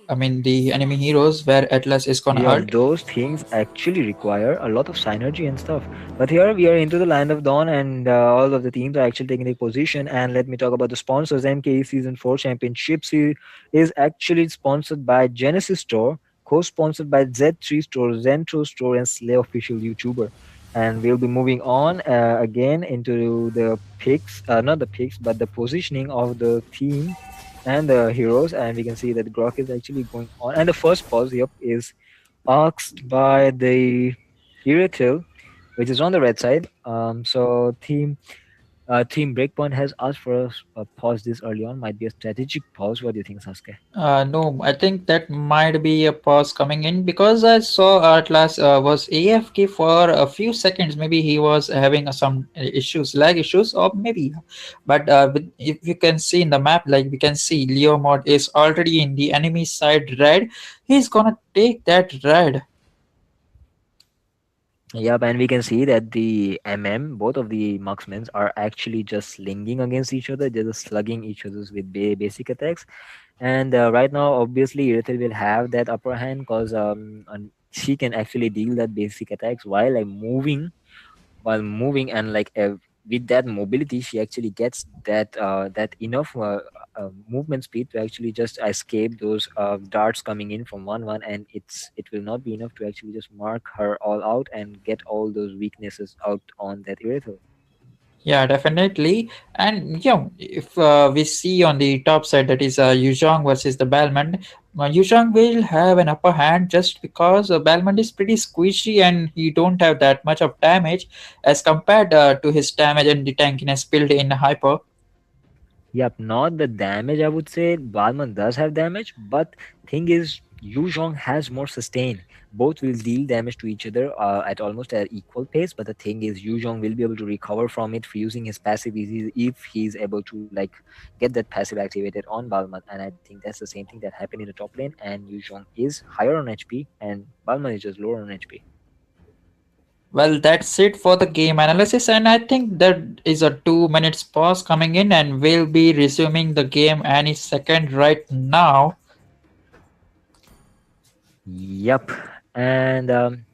I mean, the enemy heroes where Atlas is gonna
Yeah,
ult.
those things actually require a lot of synergy and stuff. But here we are into the land of dawn, and all of the teams are actually taking their position. And let me talk about the sponsors. MKE Season 4 Championships is actually sponsored by Genesis Store, co-sponsored by Z3 Store, Zentro Store, and Slay Official YouTuber. And we'll be moving on again into the picks, not the picks, but the positioning of the team and the heroes. And we can see that Grok is actually going on. And the first pause, yep, is asked by the Irritil, which is on the red side. So Team Breakpoint has asked for a pause this early on. Might be a strategic pause. What do you think, Sasuke?
No, I think that might be a pause coming in because I saw Atlas was AFK for a few seconds. Maybe he was having some issues, lag issues, or maybe. But if you can see in the map, like we can see Leo mod is already in the enemy side red. He's gonna take that red.
Yep, and we can see that the both of the marksmen are actually just slinging against each other. They're just slugging each other with basic attacks. And right now, obviously, Irithel will have that upper hand because she can actually deal that basic attacks while moving and with that mobility she actually gets that enough movement speed to actually just escape those darts coming in from 1-1, and it will not be enough to actually just mark her all out and get all those weaknesses out on that Irithel.
Yeah, definitely. And if we see on the top side that is Yuzhong versus the Balmond, Yuzhong will have an upper hand just because Balmond is pretty squishy and he don't have that much of damage as compared to his damage and the tankiness built in Hyper.
Yep, not the damage. I would say Balman does have damage, but thing is, Yuzhong has more sustain. Both will deal damage to each other at almost an equal pace. But the thing is, Yuzhong will be able to recover from it for using his passive if he's able to get that passive activated on Balman. And I think that's the same thing that happened in the top lane. And Yuzhong is higher on HP, and Balman is just lower on HP.
Well, that's it for the game analysis, and I think that is a 2 minutes pause coming in, and we'll be resuming the game any second right now.
Yep, and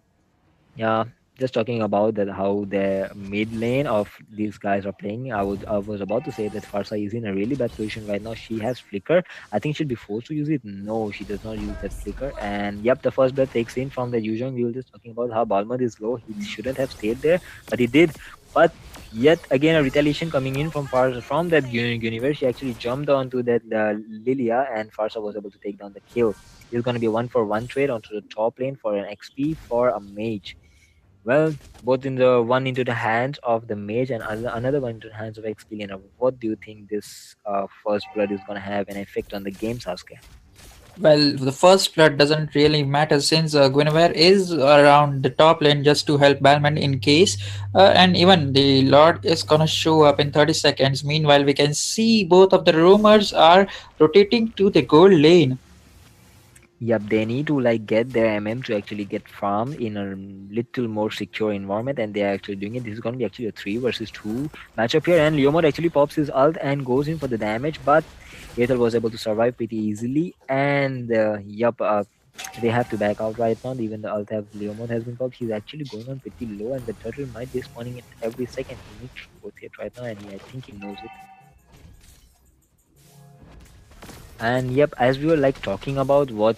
yeah, just talking about that how the mid lane of these guys are playing. I was about to say that Farsa is in a really bad position right now. She has flicker. I think she'll be forced to use it. No, she does not use that flicker. And yep, the first blood takes in from the Yuzhong. We were just talking about how Balmud is low. He shouldn't have stayed there, but he did. But yet again, a retaliation coming in from Farsa from that universe. She actually jumped onto that Lilia, and Farsa was able to take down the kill. It's going to be a 1-for-1 trade onto the top lane for an XP for a mage. Well, both in the one into the hands of the mage and another one into the hands of Expelliarmus. What do you think this first blood is going to have an effect on the game, Sasuke?
Well, the first blood doesn't really matter since Guinevere is around the top lane just to help Balmond in case, and even the Lord is gonna show up in 30 seconds. Meanwhile, we can see both of the rumors are rotating to the gold lane.
Yep, they need to like get their MM to actually get farmed in a little more secure environment, and they are actually doing it. This is going to be actually a 3 versus 2 matchup here, and Leomord actually pops his ult and goes in for the damage, but Aethel was able to survive pretty easily, and they have to back out right now. Even the ult have Leomord has been popped. He's actually going on pretty low, and the turtle might be spawning it every second. He needs to both hit right now, and I think he knows it. And yep, as we were like talking about what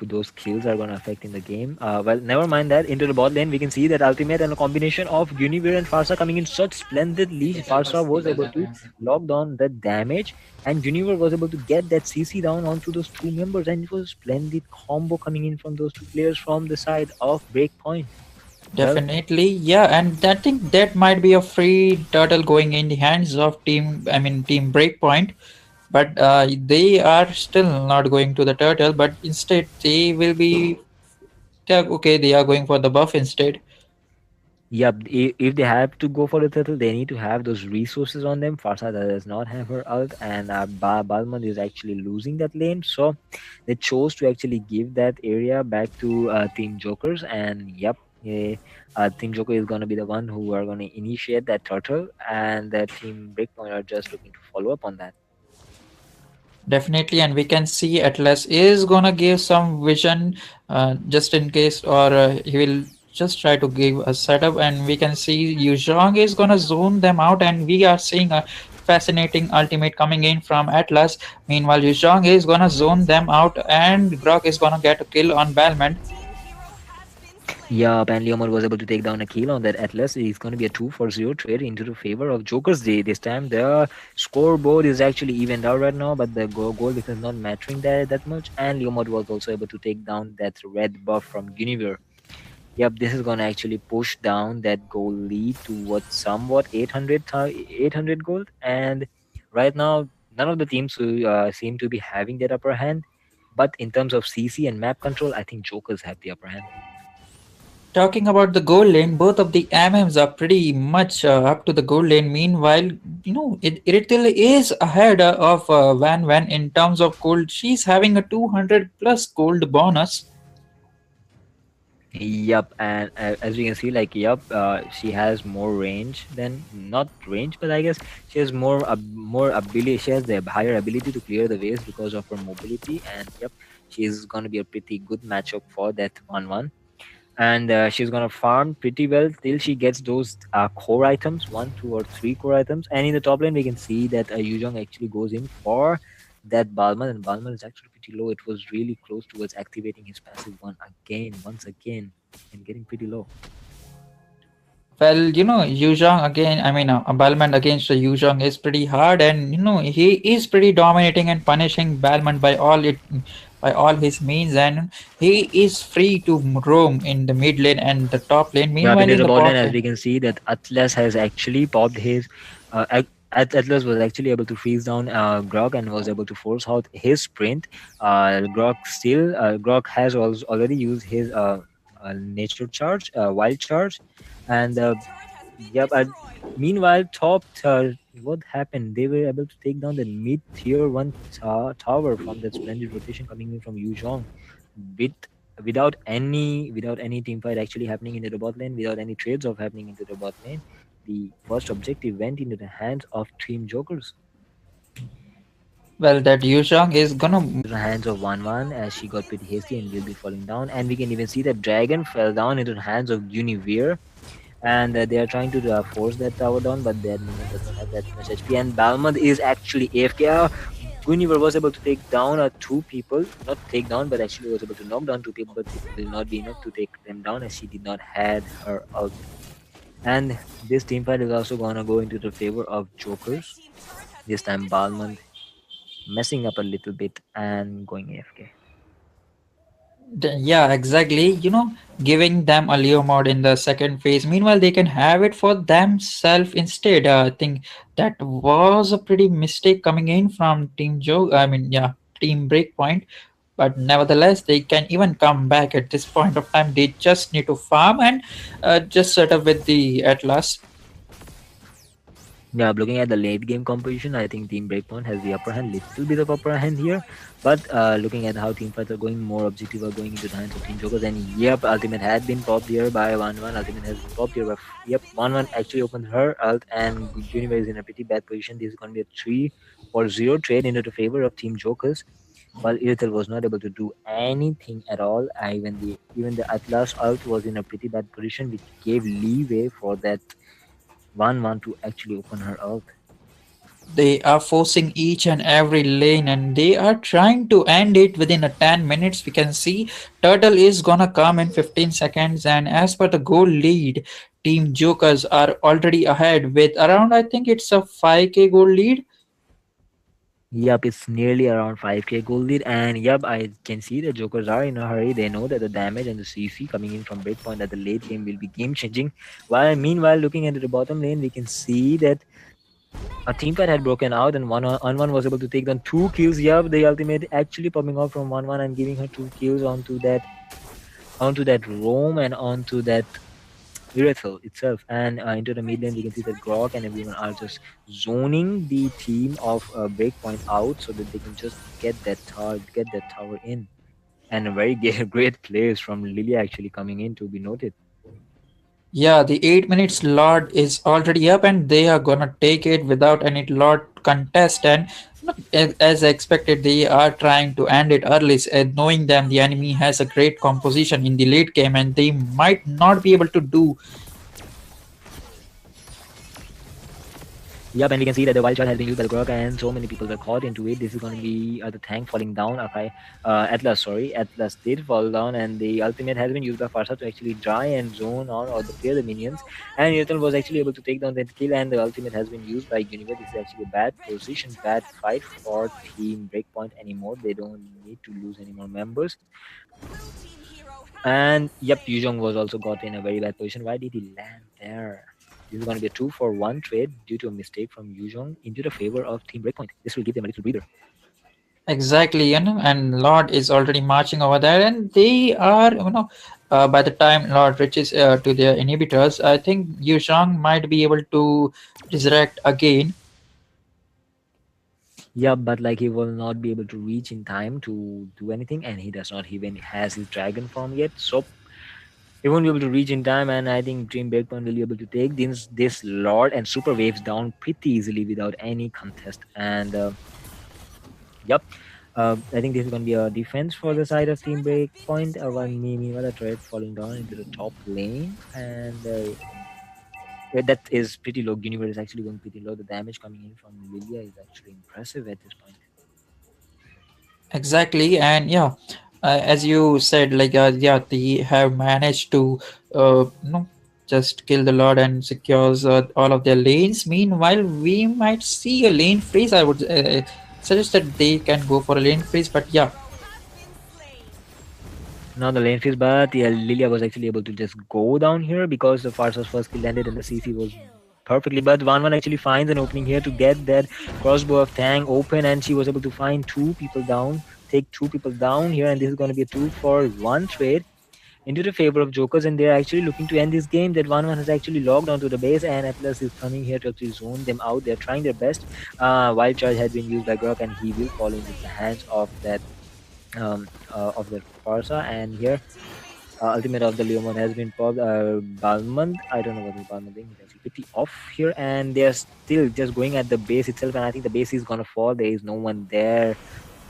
those kills are gonna affect in the game. Well, never mind that. Into the bot lane, we can see that ultimate and a combination of Guinevere and Farsa coming in such splendidly. Farsa was able to lock down the damage, and Guinevere was able to get that CC down onto those two members, and it was a splendid combo coming in from those two players from the side of Breakpoint. Well,
Definitely, yeah, and I think that might be a free turtle going in the hands of team. I mean, team Breakpoint, but they are still not going to the turtle, but instead they will be. Okay, they are going for the buff instead.
yeah, if they have to go for the turtle, they need to have those resources on them. Farsa does not have her ult, and Balman is actually losing that lane. So they chose to actually give that area back to Team Jokers. And yep, Team Joker is going to be the one who are going to initiate that turtle, and the Team Breakpoint are just looking to follow up on that.
Definitely, and we can see Atlas is gonna give some vision, just in case, or he will just try to give a setup, and we can see Yuzhong is gonna zone them out, and we are seeing a fascinating ultimate coming in from Atlas. Meanwhile, Yuzhong is gonna zone them out, and Grok is gonna get a kill on Balmond.
Yeah, and Leomar was able to take down a kill on that Atlas. It's going to be a 2-for-0 trade into the favor of Joker's Day. This time the scoreboard is actually evened out right now, but the goal is not mattering that much. And Leomar was also able to take down that red buff from Guinevere. Yep, this is going to actually push down that goal lead to what somewhat 800 gold. And right now, none of the teams seem to be having that upper hand. But in terms of CC and map control, I think Jokers have the upper hand.
Talking about the gold lane, both of the MMs are pretty much up to the gold lane. Meanwhile, Iritil is ahead of Van Van in terms of gold. She's having a 200 plus gold bonus.
Yep, and as you can see, like, she has more range than not range, but I guess she has more ability. She has the higher ability to clear the waves because of her mobility, and yep, she's gonna be a pretty good matchup for that 1-1. And she's gonna farm pretty well till she gets those core items, 1, 2, or 3 core items. And in the top lane, we can see that Yuzhong actually goes in for that Balman, and Balman is actually pretty low. It was really close towards activating his passive once again, and getting pretty low.
Well, Yuzhong again, I mean, Balmond against Yuzhong is pretty hard, and he is pretty dominating and punishing Balmond by all his means, and he is free to roam in the mid lane and the top lane.
Yeah,
Meanwhile,
into
in
the
the
bot lane,
bot
as
lane,
we can see that Atlas has actually popped his. Atlas was actually able to freeze down Grog and was able to force out his sprint. Grog has already used his nature charge, wild charge, and yep. Meanwhile, what happened? They were able to take down the mid tier one tower from that splendid rotation coming in from Yuzhong, with without any team fight actually happening into the bot lane, without any trades of happening into the bot lane. The first objective went into the hands of Team Jokers.
well, that Yuzhong is gonna.
Into the hands of 1-1 as she got pretty hasty and will be falling down. And we can even see that Dragon fell down into the hands of Guinevere, and they are trying to force that tower down, but their minion does not have that much HP. And Balmond is actually AFK. Guinevere was able to take down two people, not take down, but actually was able to knock down two people, but it will not be enough to take them down as she did not had her ult. And this team fight is also gonna go into the favor of Jokers. This time Balmond messing up a little bit and going AFK.
Yeah, exactly. Giving them a Leo mod in the second phase. Meanwhile, they can have it for themselves instead. I think that was a pretty mistake coming in from Team Joe. I mean, yeah, Team Breakpoint. But nevertheless, they can even come back at this point of time. They just need to farm and just set up with the Atlas.
Yeah, looking at the late game composition, I think Team Breakpoint has the upper hand, little bit of upper hand here. But looking at how team fights are going, more objective are going into the hands of Team Jokers. And yep, Ultimate had been popped here by 1-1. Ultimate has been popped here by, yep, 1-1 actually opened her ult, and Universe is in a pretty bad position. This is going to be a 3-0 trade into the favor of Team Jokers. While Irithel was not able to do anything at all, even the Atlas ult was in a pretty bad position, which gave leeway for that 1-1 to actually open her ult.
They are forcing each and every lane and they are trying to end it within a 10 minutes. We can see Turtle is gonna come in 15 seconds, and as per the goal lead, Team Jokers are already ahead with around, I think it's a 5k goal lead.
Yup, it's nearly around 5k gold lead, and yup, I can see the Jokers are in a hurry. They know that the damage and the CC coming in from Breakpoint at the late game will be game changing. While meanwhile, looking into the bottom lane, we can see that a team fight had broken out, and one was able to take down 2 kills. Yup, the ultimate actually popping out from 1-1 and giving her 2 kills onto that roam and onto that Irethel itself. And into the mid lane, we can see that Grok and everyone are just zoning the team of Breakpoint out so that they can just get that tower in. And a very great plays from Lilia actually coming in to be noted.
Yeah, the 8 minutes lot is already up and they are gonna take it without any lot contest. And as expected, they are trying to end it early, knowing them the enemy has a great composition in the late game and they might not be able to do.
Yep, and we can see that the wild shot has been used by the Grok, and so many people were caught into it. This is going to be the tank falling down. Atlas did fall down, and the ultimate has been used by Farsa to actually try and zone on or to clear the minions. And Newton was actually able to take down that kill, and the ultimate has been used by Univer. This is actually a bad position, bad fight for Team Breakpoint anymore. They don't need to lose any more members. And yep, Yuzhong was also got in a very bad position. Why did he land there? This is going to be a 2-for-1 trade due to a mistake from Yuzhong into the favor of Team Breakpoint. This will give them a little breather.
Exactly, and Lord is already marching over there, and they are, by the time Lord reaches to their inhibitors, I think Yushang might be able to resurrect again.
Yeah, but like he will not be able to reach in time to do anything, and he does not even has his dragon form yet. So he won't be able to reach in time, and I think Team Breakpoint will be able to take this Lord and Super Waves down pretty easily without any contest. And yep. I think this is going to be a defense for the side of Team Breakpoint. Meanwhile, a turret falling down into the top lane, and that is pretty low. Universe is actually going pretty low. The damage coming in from Lilia is actually impressive at this point.
Exactly, and yeah, as you said, like yeah, they have managed to just kill the Lord and secures all of their lanes. Meanwhile, we might see a lane freeze. I would suggest that they can go for a lane freeze, but yeah.
Now the lane phase, but yeah, Lilia was actually able to just go down here because the Farsa's first kill landed and the CC was perfectly. But 1-1 actually finds an opening here to get that crossbow of Tang open, and she was able to find two people down, take two people down here, and this is going to be a 2-for-1 trade into the favor of Jokers, and they're actually looking to end this game. That 1-1 has actually logged onto the base, and Atlas is coming here to actually zone them out. They're trying their best. Wild charge has been used by Grok, and he will fall into the hands of that Farsa. And here ultimate of the Leomon has been popped. Balmond, I don't know what is Balmond doing. He's actually pretty off here, and they're still just going at the base itself. And I think the base is gonna fall. There is no one there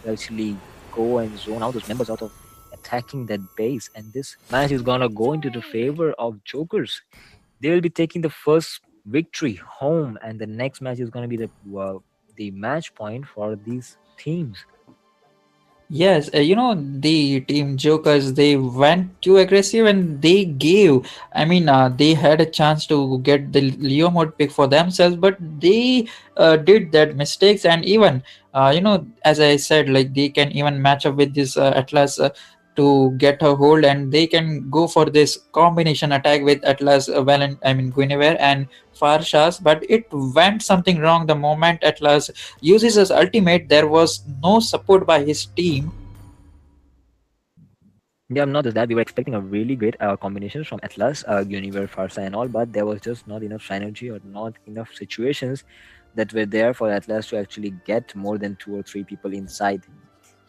to actually go and zone out those members out of attacking that base. And this match is gonna go into the favor of Jokers. They will be taking the first victory home, and the next match is gonna be the match point for these teams.
Yes, the team Jokers, they went too aggressive and they gave. I mean, they had a chance to get the Leo mode pick for themselves, but they did that mistakes. And even, as I said, like they can even match up with this Atlas to get a hold, and they can go for this combination attack with Atlas, Guinevere and Farshas. But it went something wrong the moment Atlas uses his ultimate. There was no support by his team.
Yeah, not just that, we were expecting a really great combinations from Atlas, Univer, Farsa, and all, but there was just not enough synergy or not enough situations that were there for Atlas to actually get more than two or three people inside.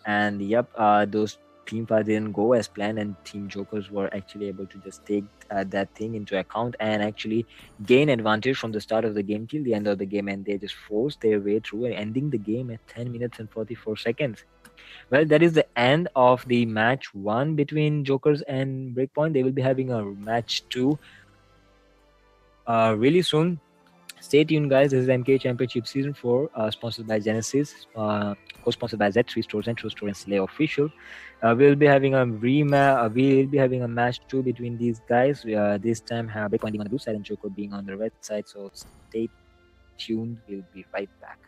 And yep, those team fights didn't go as planned, and Team Jokers were actually able to just take that thing into account and actually gain advantage from the start of the game till the end of the game, and they just forced their way through and ending the game at 10 minutes and 44 seconds. Well, that is the end of the match one between Jokers and Breakpoint. They will be having a match two really soon. Stay tuned, guys. This is MKE Championship Season 4, sponsored by Genesis, co-sponsored by Z3 Store, Zentro Store, and Slay Official. We'll be having a we'll be having a match two between these guys. This time, Breakpoint being on the blue side and Joker being on the red side. So stay tuned. We'll be right back.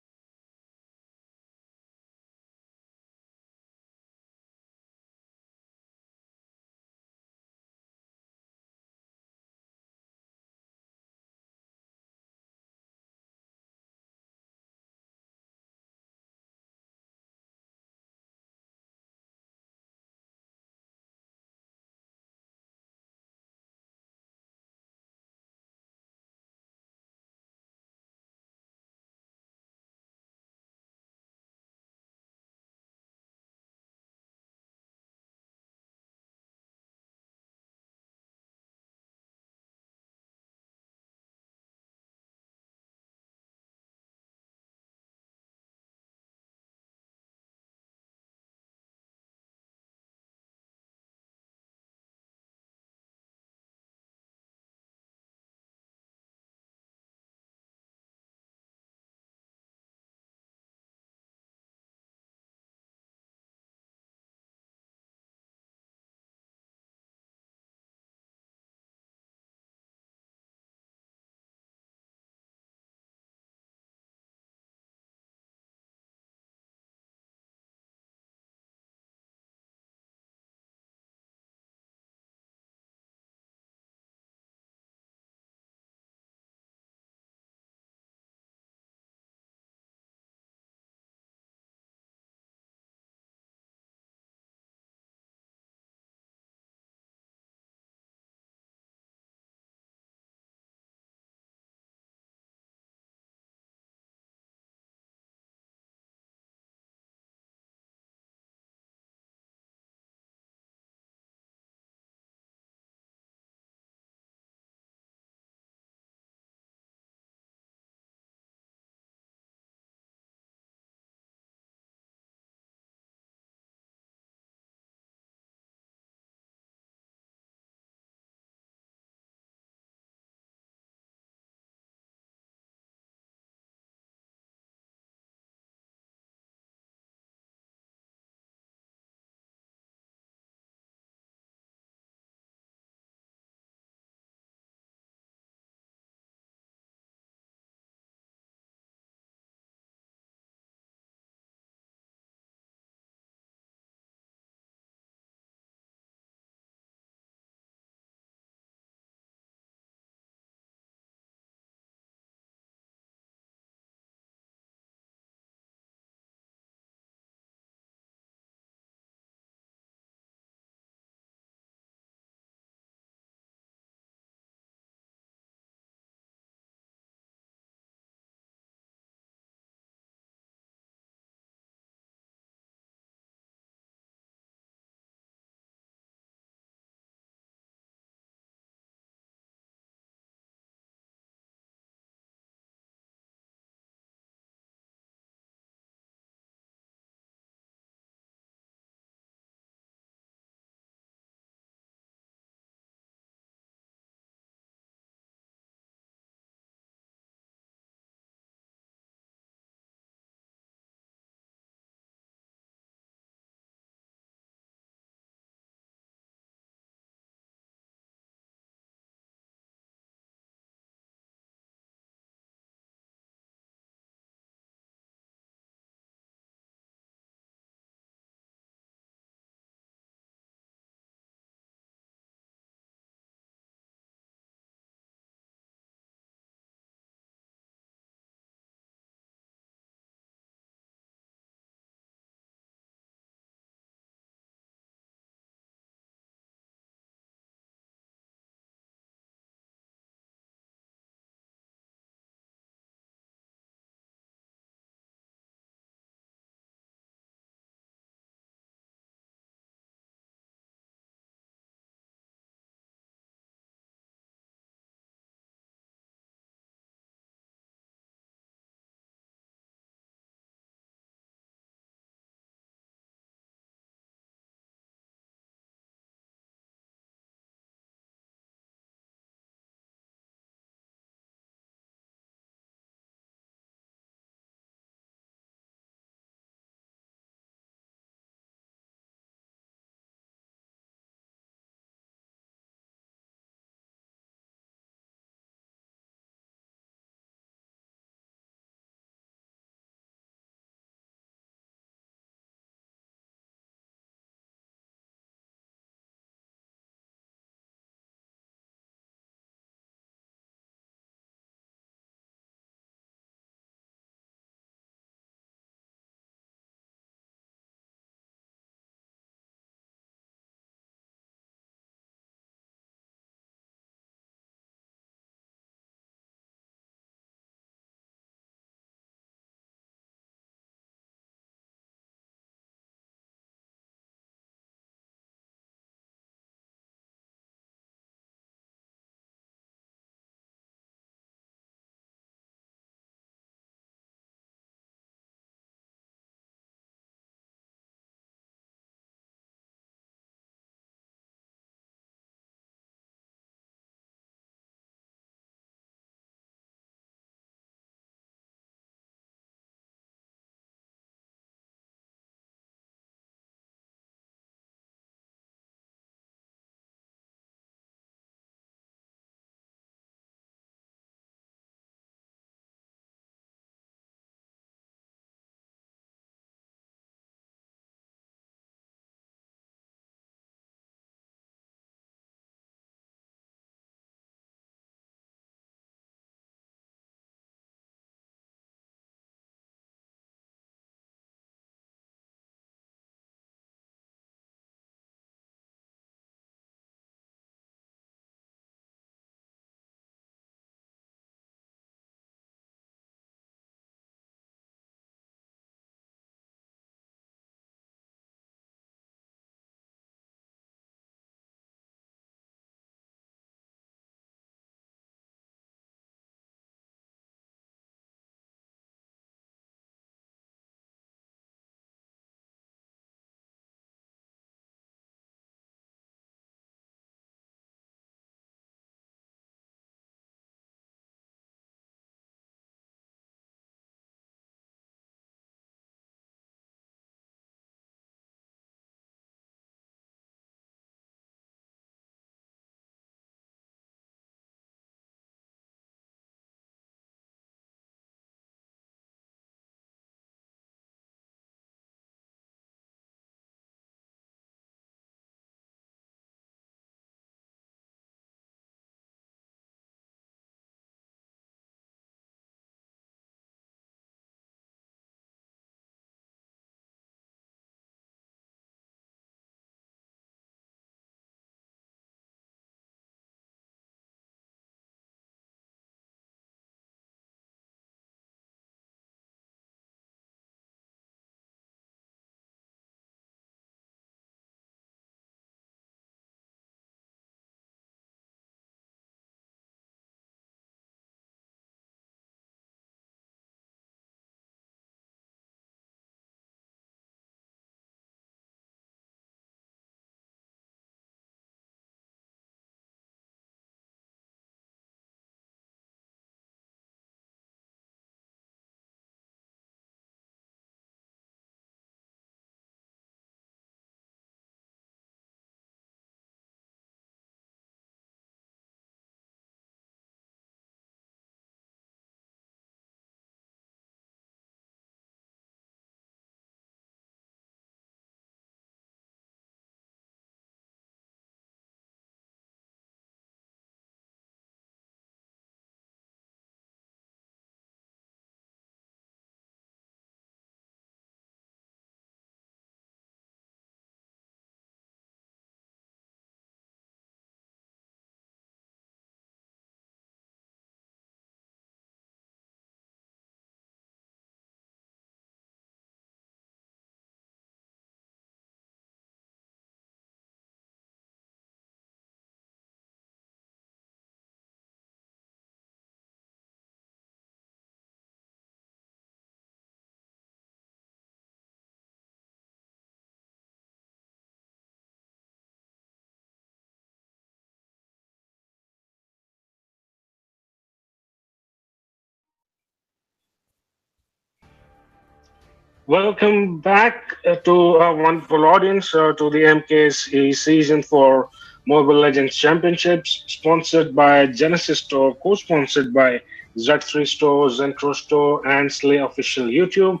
Welcome back to our wonderful audience to the MKE Season 4 Mobile Legends Championships, sponsored by Genesis Store, co-sponsored by Z3 Store, Zentro Store, and Slay Official YouTube.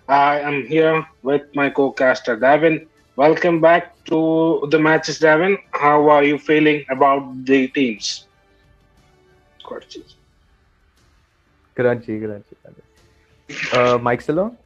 I am here with my co-caster Davin. Welcome back to the matches, Davin. How are you feeling about the teams? Questions.
Crunchy, crunchy, crunchy. Mike Salon?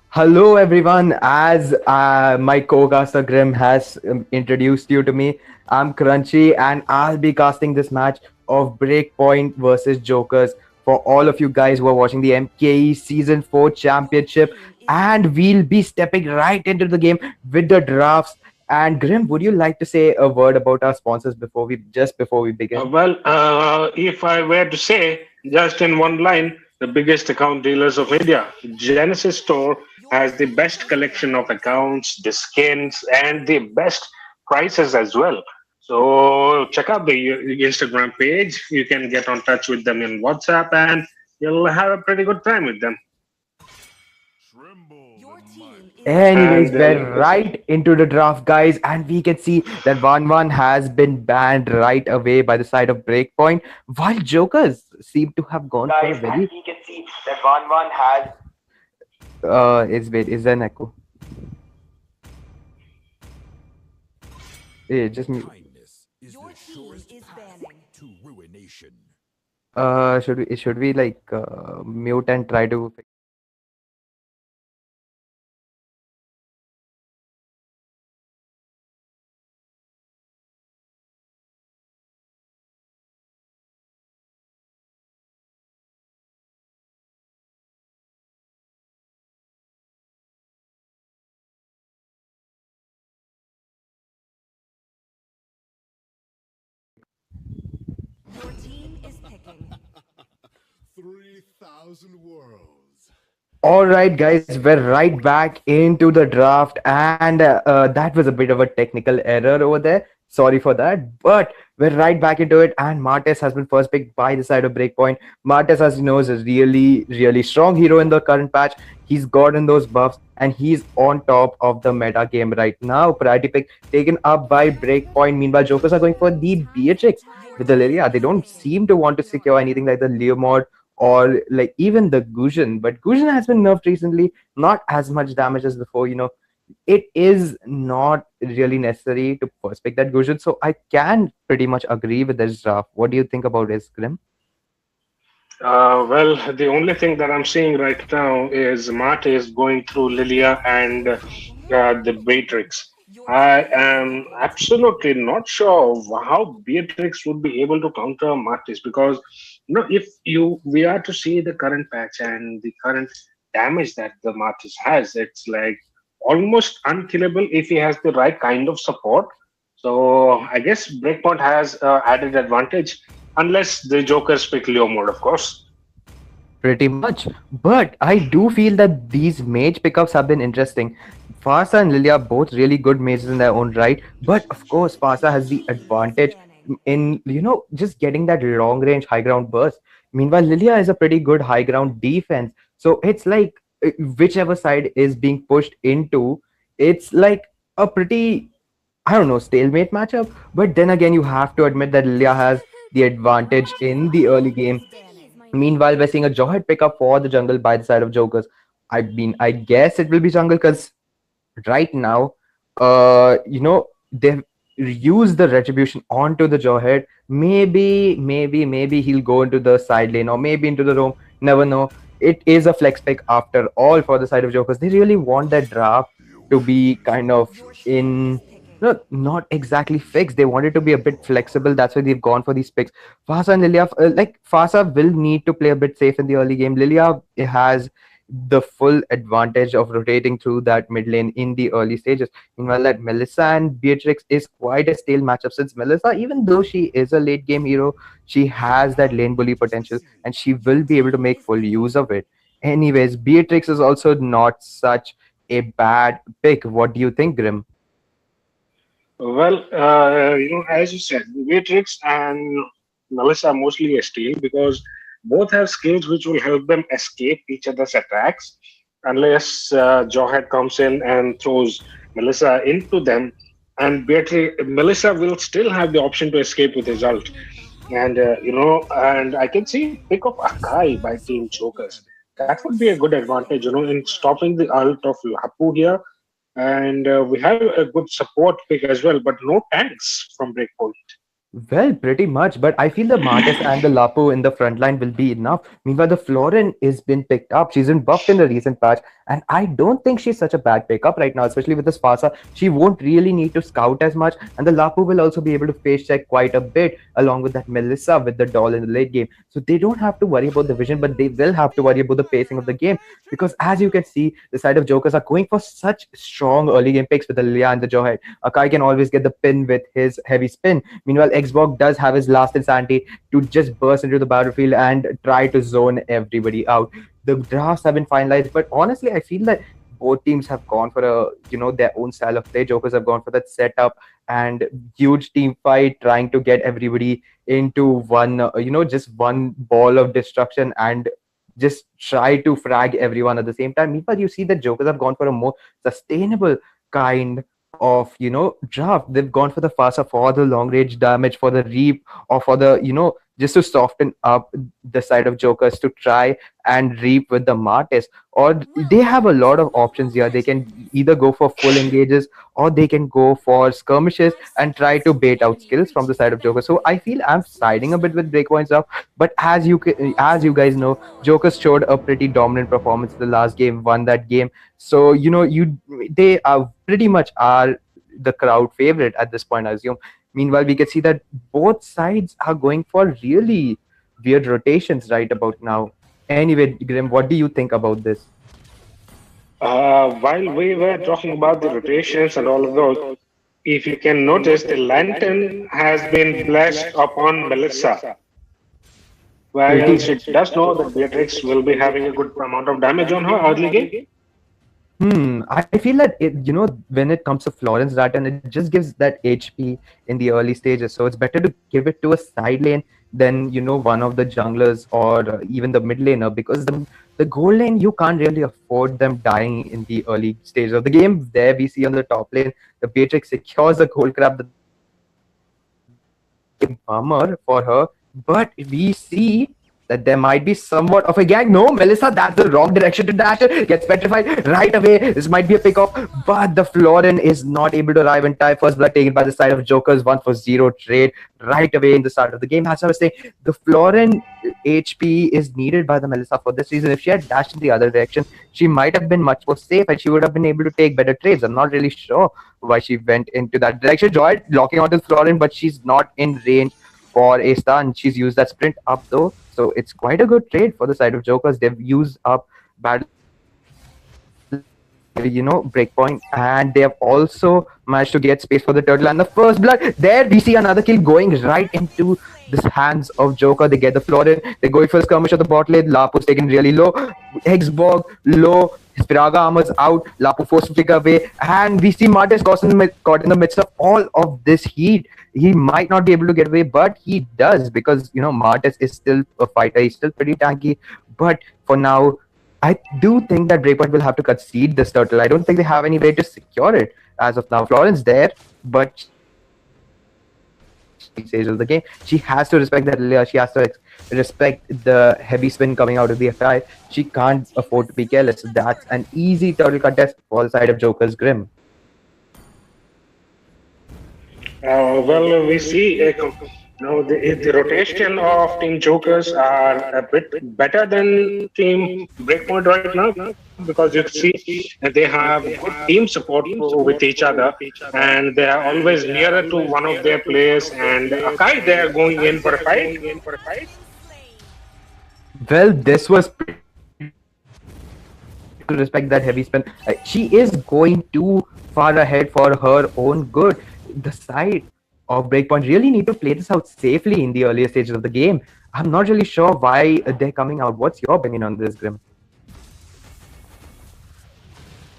Hello, everyone. As my co-caster Grim has introduced you to me, I'm Crunchy, and I'll be casting this match of Breakpoint versus Jokers for all of you guys who are watching the MKE Season 4 Championship. And we'll be stepping right into the game with the drafts. And Grim, would you like to say a word about our sponsors before we begin?
If I were to say, just in one line, the biggest account dealers of India, Genesis Store has the best collection of accounts, the skins, and the best prices as well. So check out the Instagram page. You can get on touch with them in WhatsApp, and you'll have a pretty good time with them.
Anyways,
And
we're right into the draft, guys, and we can see that 1-1 has been banned right away by the side of Breakpoint, while Jokers seem to have gone for a very. Is there an echo? Just mute. Should we like mute and try to fix? All right, guys, we're right back into the draft, and that was a bit of a technical error over there. Sorry for that, but we're right back into it. And Martes has been first picked by the side of Breakpoint. Martes, as you know, is a really, really strong hero in the current patch. He's gotten those buffs, and he's on top of the meta game right now. Priority pick taken up by Breakpoint. Meanwhile, Jokers are going for the Beatrix with the Lilia. They don't seem to want to secure anything like the Leo mod or like even the Gusion. But Gusion has been nerfed recently, not as much damage as before. It is not really necessary to first pick that Gusion. So I can pretty much agree with this draft. What do you think about this, Grim?
The only thing that I'm seeing right now is Mate is going through Lilia and the Beatrix. I am absolutely not sure how Beatrix would be able to counter Martis because if we are to see the current patch and the current damage that the Martis has, it's like almost unkillable if he has the right kind of support. So I guess Breakpoint has added advantage unless the Joker pick Leo mode, of course.
Pretty much. But I do feel that these mage pickups have been interesting. Farsa and Lilia are both really good mages in their own right. But of course, Farsa has the advantage in, just getting that long range high ground burst. Meanwhile, Lilia is a pretty good high ground defense. So it's like whichever side is being pushed into, it's like a pretty, I don't know, stalemate matchup. But then again, you have to admit that Lilia has the advantage in the early game. Meanwhile, we're seeing a Jawhead pickup for the jungle by the side of Jokers. I mean, I guess it will be jungle because right now, they've used the retribution onto the Jawhead. Maybe he'll go into the side lane or maybe into the roam. Never know. It is a flex pick after all for the side of Jokers. They really want that draft to be kind of in. No, not exactly fixed. They wanted to be a bit flexible. That's why they've gone for these picks. Fasa and Lilia, like Fasa will need to play a bit safe in the early game. Lilia has the full advantage of rotating through that mid lane in the early stages. Meanwhile, that Melissa and Beatrix is quite a stale matchup since Melissa, even though she is a late game hero, she has that lane bully potential and she will be able to make full use of it. Anyways, Beatrix is also not such a bad pick. What do you think, Grim?
As you said, Beatrix and Melissa are mostly a steal because Both have skills which will help them escape each other's attacks, unless Jawhead comes in and throws Melissa into them. And Beatrice, Melissa will still have the option to escape with his ult. And and I can see pick of Akai by Team Jokers. That would be a good advantage, in stopping the ult of Lapu here. And we have a good support pick as well, but no tanks from Breakpoint.
Well, pretty much, but I feel the Martis and the Lapo in the front line will be enough. Meanwhile, the Florin is been picked up. She's been buffed in the recent patch, and I don't think she's such a bad pickup right now, especially with this Fasa. She won't really need to scout as much, and the Lapo will also be able to face check quite a bit, along with that Melissa with the doll in the late game. So they don't have to worry about the vision, but they will have to worry about the pacing of the game, because as you can see, the side of Jokers are going for such strong early game picks with the Lilia and the Jawhead. Akai can always get the pin with his heavy spin. Meanwhile, Xbox does have his last insanity to just burst into the battlefield and try to zone everybody out. The drafts have been finalized, but honestly, I feel that both teams have gone for their own style of play. Jokers have gone for that setup and huge team fight, trying to get everybody into one, just one ball of destruction and just try to frag everyone at the same time. Meanwhile, you see that Jokers have gone for a more sustainable kind of draft. They've gone for the faster, for the long range damage, for the reap, or for the just to soften up the side of Jokers to try and reap with the Martis. Or they have a lot of options here. They can either go for full engages, or they can go for skirmishes and try to bait out skills from the side of Joker. So I feel I'm siding a bit with Breakpoint stuff, but as you guys know, Jokers showed a pretty dominant performance in the last game, won that game. So they are pretty much are the crowd favorite at this point, I assume. Meanwhile, we can see that both sides are going for really weird rotations right about now. Anyway, Grim, what do you think about this?
While we were talking about the rotations and all of those, if you can notice, the lantern has been blessed upon Melissa. Well, she does know that Beatrix will be having a good amount of damage on her early game.
I feel that when it comes to Florence Rattan, it just gives that HP in the early stages. So it's better to give it to a side lane than one of the junglers or even the mid laner, because the gold lane, you can't really afford them dying in the early stages of the game. There we see on the top lane, the Beatrix secures the gold crab, the bummer for her, but we see that there might be somewhat of a gang. No, Melissa, that's the wrong direction to dash it. Gets petrified right away. This might be a pick-off, but the Florin is not able to arrive in time. First blood taken by the side of Jokers, 1-for-0 trade right away in the start of the game. As I was saying, the Florin HP is needed by the Melissa for this reason. If she had dashed in the other direction, she might have been much more safe and she would have been able to take better trades. I'm not really sure why she went into that direction. Joy locking onto Florin, but she's not in range for a stun. She's used that sprint up though. So it's quite a good trade for the side of Jokers. They've used up battle, breakpoint, and they have also managed to get space for the turtle and the first blood. There we see another kill going right into the hands of Joker. They get the Florin. They're going for a skirmish of the bot lane. Lapu's taken really low. Hexborg low. His Piraga armor's out. Lapu forced to flick away. And we see Martis caught in the midst of all of this heat. He might not be able to get away, but he does, because Martis is still a fighter. He's still pretty tanky. But for now, I do think that Breakpoint will have to concede this turtle. I don't think they have any way to secure it as of now. Florence there, but stage of the game, she has to respect that Lilia. She has to respect the heavy spin coming out of the FI. She can't afford to be careless. That's an easy turtle contest for the side of Joker's Grim.
Well, we see the rotation of Team Jokers are a bit better than Team Breakpoint right now, because you see that they have good team support with each other, and they are always nearer to one of their players. And Akai, they are going in for a fight.
Well, this was to respect that heavy spin. She is going too far ahead for her own good. The side of Breakpoint really need to play this out safely in the earlier stages of the game. I'm not really sure why they're coming out. What's your opinion on this, Grim?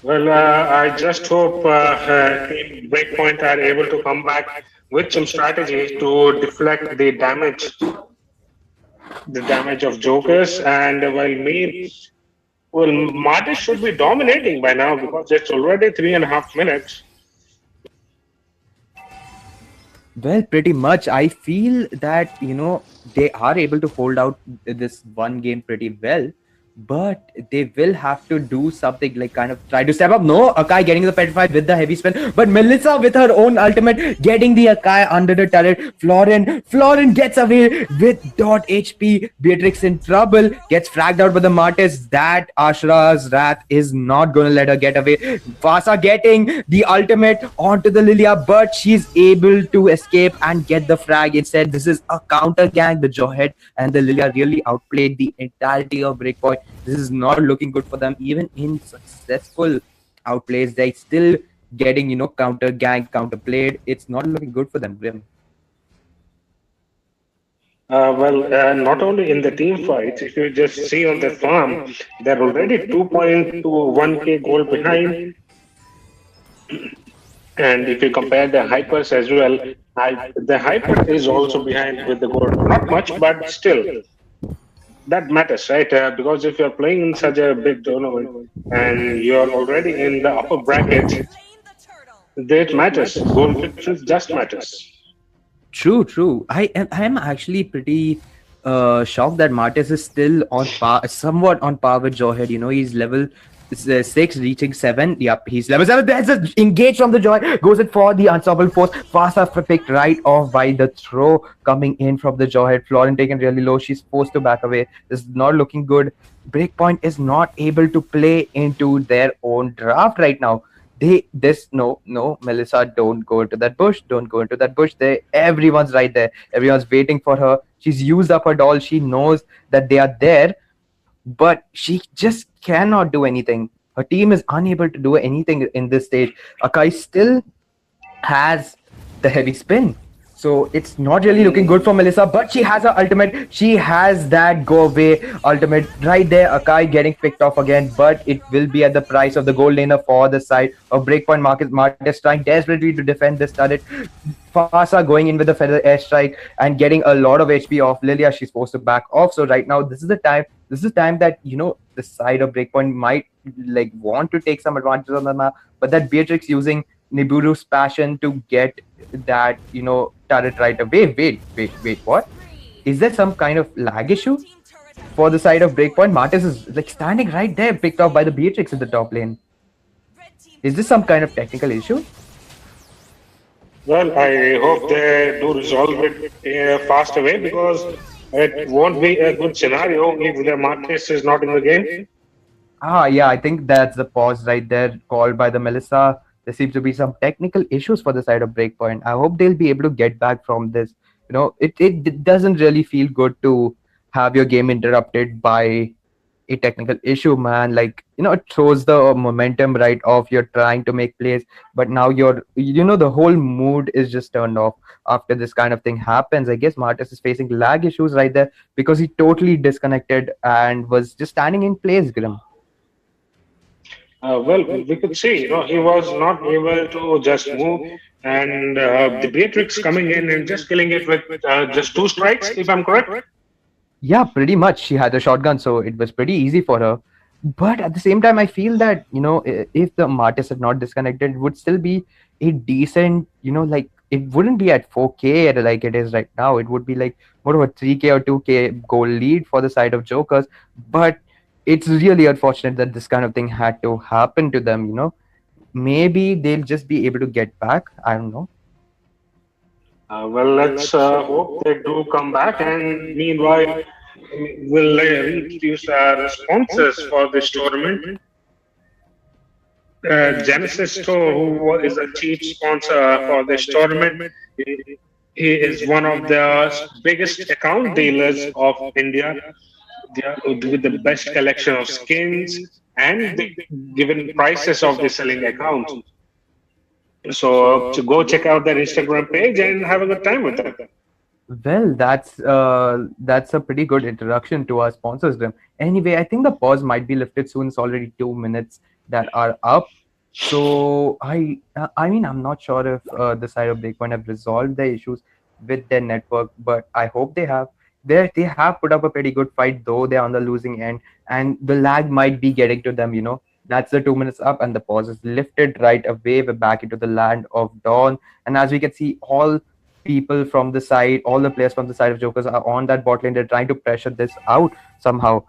Well, I just hope Team Breakpoint are able to come back with some strategies to deflect the damage. the damage of Jokers. And well, Martis should be dominating by now because it's already 3.5 minutes.
Well, pretty much. I feel that, they are able to hold out this one game pretty well, but they will have to do something like kind of try to step up. No, Akai getting the petrified with the heavy spin, but Melissa with her own ultimate getting the Akai under the turret. Florin gets away with dot HP. Beatrix in trouble, gets fragged out by the Martis. That Ashra's wrath is not gonna let her get away. Vasa getting the ultimate onto the Lilia, but she's able to escape and get the frag instead. This is a counter gang. The Jawhead and the Lilia really outplayed the entirety of Breakpoint. This is not looking good for them. Even in successful outplays, they still getting, counter gang, counter played. It's not looking good for them, Grim.
Not only in the team fights, if you just see on the farm, they're already 2.21k gold behind. And if you compare the hypers as well, the hyper is also behind with the gold. Not much, but still, that matters, right? Because if you're playing in such a big tournament and you're already in the upper brackets, that matters. Gold difference just matters.
True. I am actually pretty shocked that Martis is still on par, somewhat on par with Jawhead. He's level 6, reaching 7. Yep, he's level 7. There's a engage from the Jawhead. Goes it for the unstoppable force. Fast picked right off by the throw coming in from the Jawhead. Florin taken really low. She's forced to back away. This is not looking good. Breakpoint is not able to play into their own draft right now. No, Melissa, don't go into that bush. Don't go into that bush. Everyone's right there. Everyone's waiting for her. She's used up her doll. She knows that they are there, but she just cannot do anything. Her team is unable to do anything in this stage. Akai still has the heavy spin. So it's not really looking good for Melissa, but she has her ultimate. She has that go away ultimate right there. Akai getting picked off again, but it will be at the price of the gold laner for the side of Breakpoint. Marcus trying desperately to defend this turret. Fasa going in with the feather airstrike and getting a lot of HP off Lilia. She's forced to back off. So right now, this is the time. This is the time that the side of Breakpoint might like want to take some advantage on the map, but that Beatrix using Nibiru's passion to get that turret right away. Wait, what? Is there some kind of lag issue for the side of Breakpoint? Martis is like standing right there, picked off by the Beatrix in the top lane. Is this some kind of technical issue?
Well, I hope they do resolve it fast away because it won't be a good scenario if the Marquez is not in the game.
Yeah, I think that's the pause right there called by the Melissa. There seems to be some technical issues for the side of Breakpoint. I hope they'll be able to get back from this. It doesn't really feel good to have your game interrupted by a technical issue, man. Like, it throws the momentum right off. You're trying to make plays, but now the whole mood is just turned off after this kind of thing happens. I guess Martis is facing lag issues right there because he totally disconnected and was just standing in place, Grim.
We could see, he was not able to just move, and the Beatrix coming in and just killing it with just two strikes, if I'm correct.
Yeah, pretty much. She had a shotgun, so it was pretty easy for her. But at the same time, I feel that, if the Martis had not disconnected, it would still be a decent, like, it wouldn't be at 4K like it is right now. It would be like, what about 3K or 2K goal lead for the side of Jokers. But it's really unfortunate that this kind of thing had to happen to them. Maybe they'll just be able to get back. I don't know.
Let's hope they do come back, and meanwhile, we'll reintroduce our sponsors for this tournament. Genesis Store, who is a chief sponsor for this tournament, he is one of the biggest account dealers of India. They are with the best collection of skins and the given prices of the selling accounts. So to go check out their Instagram page and have a good time with them.
Well, that's a pretty good introduction to our sponsors, Grim. Anyway, I think the pause might be lifted soon. It's already 2 minutes that are up. So I mean, I'm not sure if the side of Breakpoint have resolved the issues with their network, but I hope they have. They have put up a pretty good fight, though they're on the losing end, and the lag might be getting to them. That's the 2 minutes up, and the pause is lifted right away. We're back into the land of dawn, and as we can see, all the players from the side of Jokers are on that bot lane. They're trying to pressure this out somehow.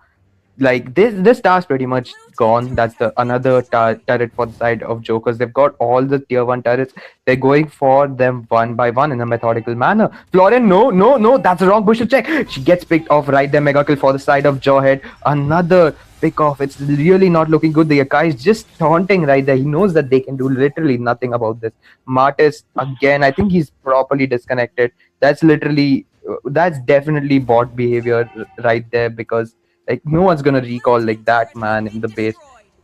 Like this tower's pretty much gone. That's the another turret for the side of Jokers. They've got all the tier 1 turrets. They're going for them one by one in a methodical manner. Florian, no, no, no, that's the wrong bush to check. She gets picked off right there. Mega kill for the side of Jawhead. Another pick off. It's really not looking good. The Akai is just taunting right there. He knows that they can do literally nothing about this. Martis again, I think he's properly disconnected. That's definitely bot behavior right there, because like no one's gonna recall like that, man, in the base.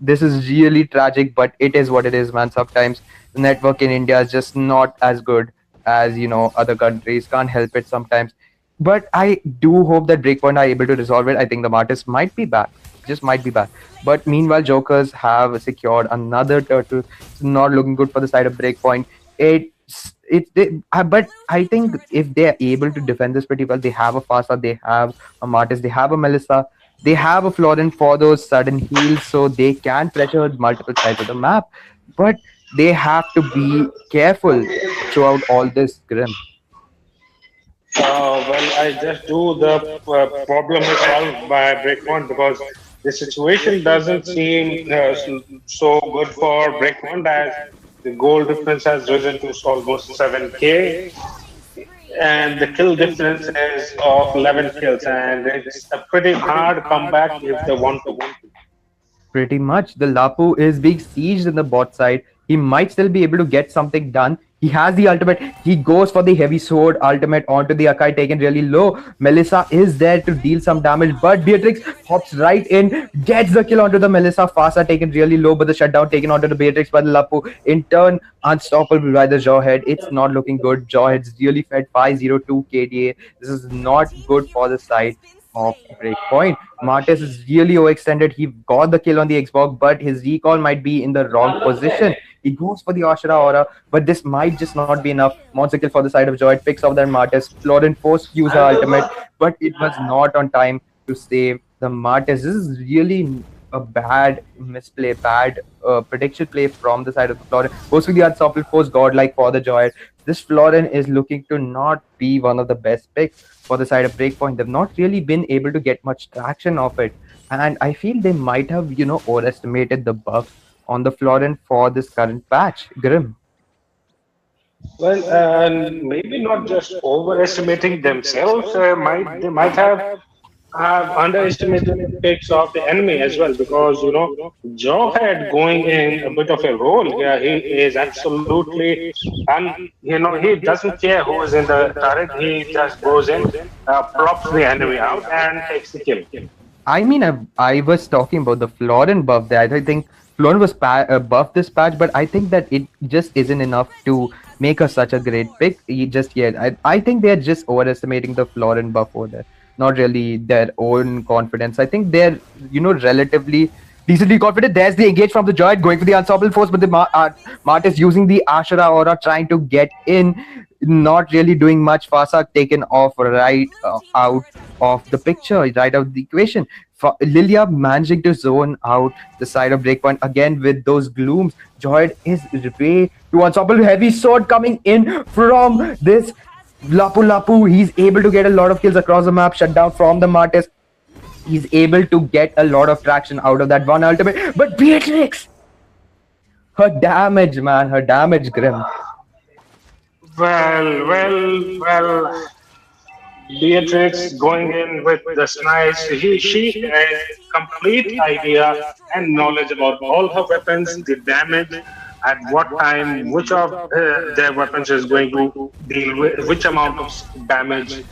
This is really tragic, but it is what it is, man. Sometimes the network in India is just not as good as other countries. Can't help it sometimes. But I do hope that Breakpoint are able to resolve it. I think the Martis might be back. Just might be back. But meanwhile, Jokers have secured another turtle. It's not looking good for the side of Breakpoint. But I think if they're able to defend this pretty well, they have a Fasa, they have a Martis, they have a Melissa, they have a Florent for those sudden heals, so they can pressure multiple sides of the map. But they have to be careful throughout all this, Grim.
Well, I just do the problem is solved by Breakpoint because the situation doesn't seem so good for Breakpoint as the goal difference has risen to almost 7K and the kill difference is of 11 kills, and it's a pretty hard comeback if they want to.
Pretty much. The Lapu is being sieged in the bot side. He might still be able to get something done. He has the ultimate. He goes for the heavy sword ultimate onto the Akai, taken really low. Melissa is there to deal some damage, but Beatrix hops right in, gets the kill onto the Melissa. Fasa taken really low, but the shutdown taken onto the Beatrix by the Lapu. In turn, unstoppable by the Jawhead. It's not looking good. Jawhead's really fed 502 KDA. This is not good for the side of Breakpoint. Martis is really overextended. He got the kill on the Xbox, but his recall might be in the wrong position. He goes for the Ashura Aura, but this might just not be enough. Monster kill for the side of Joy. Picks off that Martis. Florent forced to use her ultimate, but it was not on time to save the Martis. This is really a bad misplay, bad prediction play from the side of the Florent. Goes with the unstoppable force, godlike for the Joy. This Florent is looking to not be one of the best picks for the side of Breakpoint. They've not really been able to get much traction of it. And I feel they might have, overestimated the buff on the Florent for this current patch. Grim.
Well, maybe not just overestimating themselves. They might have underestimated the picks of the enemy as well because Joe had going in a bit of a role. Yeah, he is absolutely and he doesn't care who is in the turret. He just goes in, plops the enemy out, and takes the kill.
I mean, I was talking about the Florent buff there. I think Florent was buffed this patch, but I think that it just isn't enough to make her such a great pick just yet. I think they're just overestimating the Florent buff over there, not really their own confidence. I think they're, relatively decently confident. There's the engage from the Joy going for the unstoppable force, but the Martis using the Ashura Aura trying to get in, not really doing much. Fasa taken off right out of the picture, right out of the equation. Lilia managing to zone out the side of Breakpoint again with those glooms. Joy is way to unstoppable heavy sword coming in from this Lapu Lapu. He's able to get a lot of kills across the map. Shut down from the Martis. He's able to get a lot of traction out of that one ultimate. But Beatrix! Her damage, man. Her damage, Grim.
Well. Beatrix going in with the snipes. She has complete idea and knowledge about all her weapons, the damage, at what time, which of their weapons is going to deal with, which amount of damage.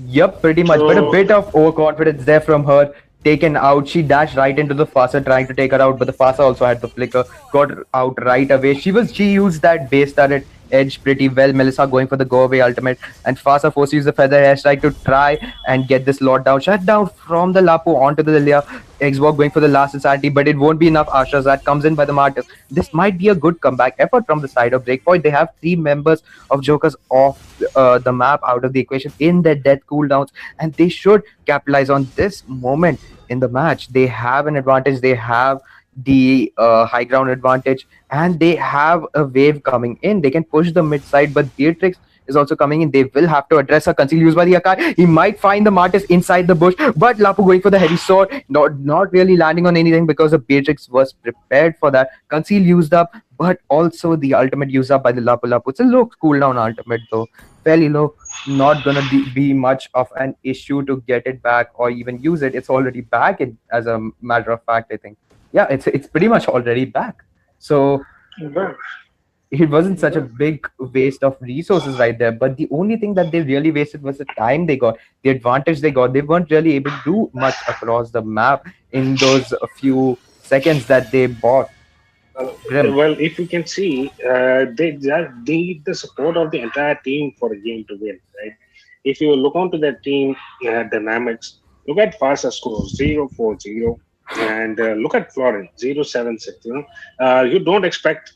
Yep, pretty much. But a bit of overconfidence there from her. Taken out. She dashed right into the Fasa trying to take her out, but the Fasa also had the flicker. Got out right away. She used that base turret edge pretty well. Melissa going for the go away ultimate, and Fasa forces use the feather hairstrike to try and get this lot down. Shut down from the Lapu onto the Lilia. Xbox going for the last insanity, but it won't be enough. Ashrazad comes in by the Martyrs. This might be a good comeback effort from the side of Breakpoint. They have three members of Jokers off the map out of the equation in their death cooldowns, and they should capitalize on this moment in the match. They have an advantage. They have the high ground advantage, and they have a wave coming in. They can push the mid side, but Beatrix is also coming in. They will have to address a conceal used by the Akai. He might find the Martis inside the bush, but Lapu going for the heavy sword, not really landing on anything because the Beatrix was prepared for that. Conceal used up, but also the ultimate used up by the Lapu Lapu. It's a low cooldown ultimate though, fairly low. Not gonna be much of an issue to get it back or even use it. It's already back. As a matter of fact, I think. Yeah, it's pretty much already back. So
Well,
it wasn't such a
well,
big waste of resources right there. But the only thing that they really wasted was the time they got, the advantage they got. They weren't really able to do much across the map in those few seconds that they bought. Grim.
well, if you can see, they just need the support of the entire team for a game to win, right? If you look onto that team dynamics, look at Fasa score 0-4-0, and look at Florence 0-7-6. You don't expect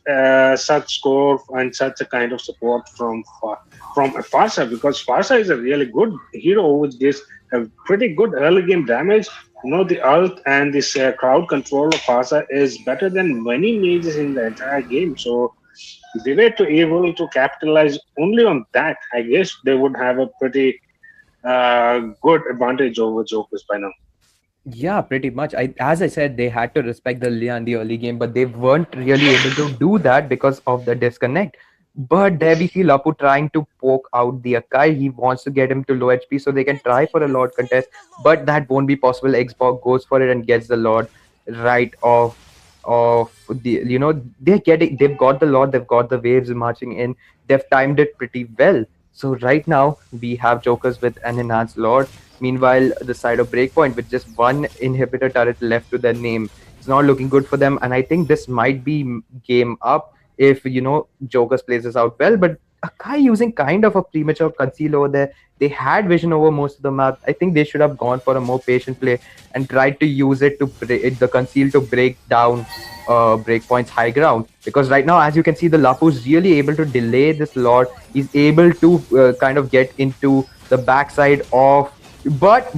such score and such a kind of support from Fasa, because Fasa is a really good hero which gives a pretty good early game damage. The ult and this crowd control of Fasa is better than many mages in the entire game. So if they were to able to capitalize only on that, I guess they would have a pretty good advantage over Jokers by now.
Yeah, pretty much. As I said, they had to respect the Lilia in the early game, but they weren't really able to do that because of the disconnect. But there we see Lapu trying to poke out the Akai. He wants to get him to low HP so they can try for a Lord contest, but that won't be possible. Xbox goes for it and gets the Lord right off of the they've got the Lord, they've got the waves marching in, they've timed it pretty well. So right now we have Jokers with an enhanced Lord. Meanwhile, the side of Breakpoint with just one inhibitor turret left to their name, it's not looking good for them. And I think this might be game up if Jokers plays this out well. But Akai using kind of a premature conceal over there. They had vision over most of the map. I think they should have gone for a more patient play and tried to use it to break the conceal to break down Breakpoint's high ground. Because right now, as you can see, the Lapu is really able to delay this Lord. He's able to kind of get into the backside of. But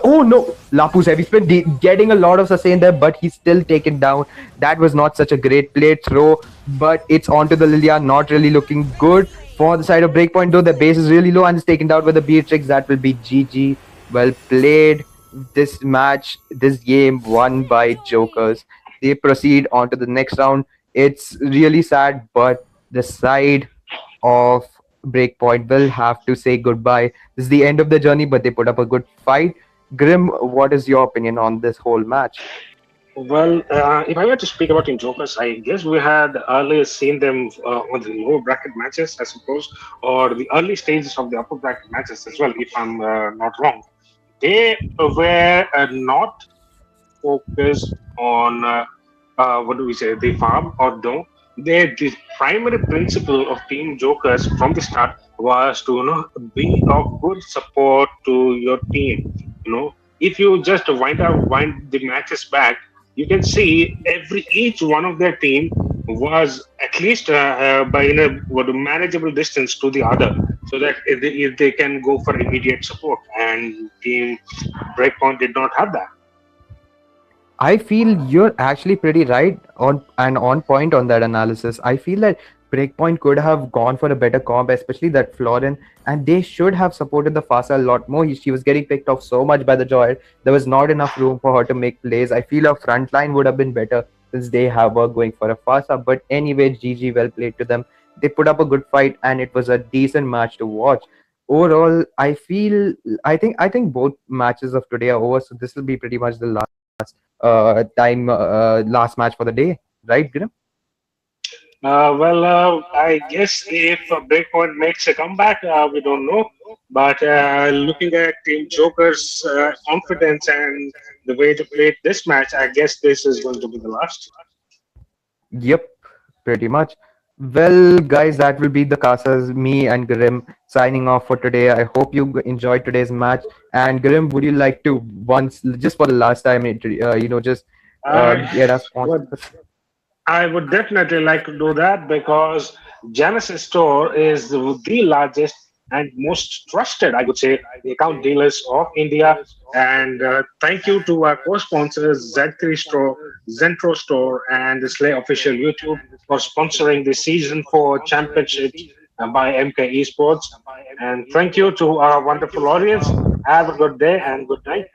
oh no, Lapu's heavy spin getting a lot of sustain there, but he's still taken down. That was not such a great play throw, but it's onto the Lilia, not really looking good for the side of Breakpoint though. The base is really low and is taken down with the Beatrix. That will be GG. Well played. This match, this game won by Jokers. They proceed on to the next round. It's really sad, but the side of Breakpoint will have to say goodbye. This is the end of the journey, but they put up a good fight. Grim, what is your opinion on this whole match?
Well, if I were to speak about Team Jokers, I guess we had earlier seen them on the lower bracket matches, I suppose, or the early stages of the upper bracket matches as well, if I'm not wrong. They were not focused on what do we say, the farm or no. The primary principle of Team Jokers from the start was to be of good support to your team. If you just wind the matches back, you can see each one of their team was at least by a manageable distance to the other, so that if they can go for immediate support. And Team Breakpoint did not have that.
I feel you're actually pretty right on point on that analysis. I feel that Breakpoint could have gone for a better comp, especially that Florin, and they should have supported the Fasa a lot more. She was getting picked off so much by the Joy. There was not enough room for her to make plays. I feel her front line would have been better since they have her going for a Fasa. But anyway, GG, well played to them. They put up a good fight, and it was a decent match to watch. Overall, I think both matches of today are over. So this will be pretty much the last match for the day, right, Grim?
I guess if Breakpoint makes a comeback, we don't know. But looking at Team Joker's confidence and the way they played this match, I guess this is going to be the last.
Yep, pretty much. Well, guys, that will be the Casas, me and Grim signing off for today. I hope you enjoyed today's match. And Grim, would you like to once, just for the last time, just
I
get us on?
would I would definitely like to do that because Genesis Store is the largest and most trusted, I would say, account dealers of India. And thank you to our co-sponsors, Zentro Store, and the Slay Official YouTube for sponsoring the Season 4 Championships by MKE Sports. And thank you to our wonderful audience. Have a good day and good night.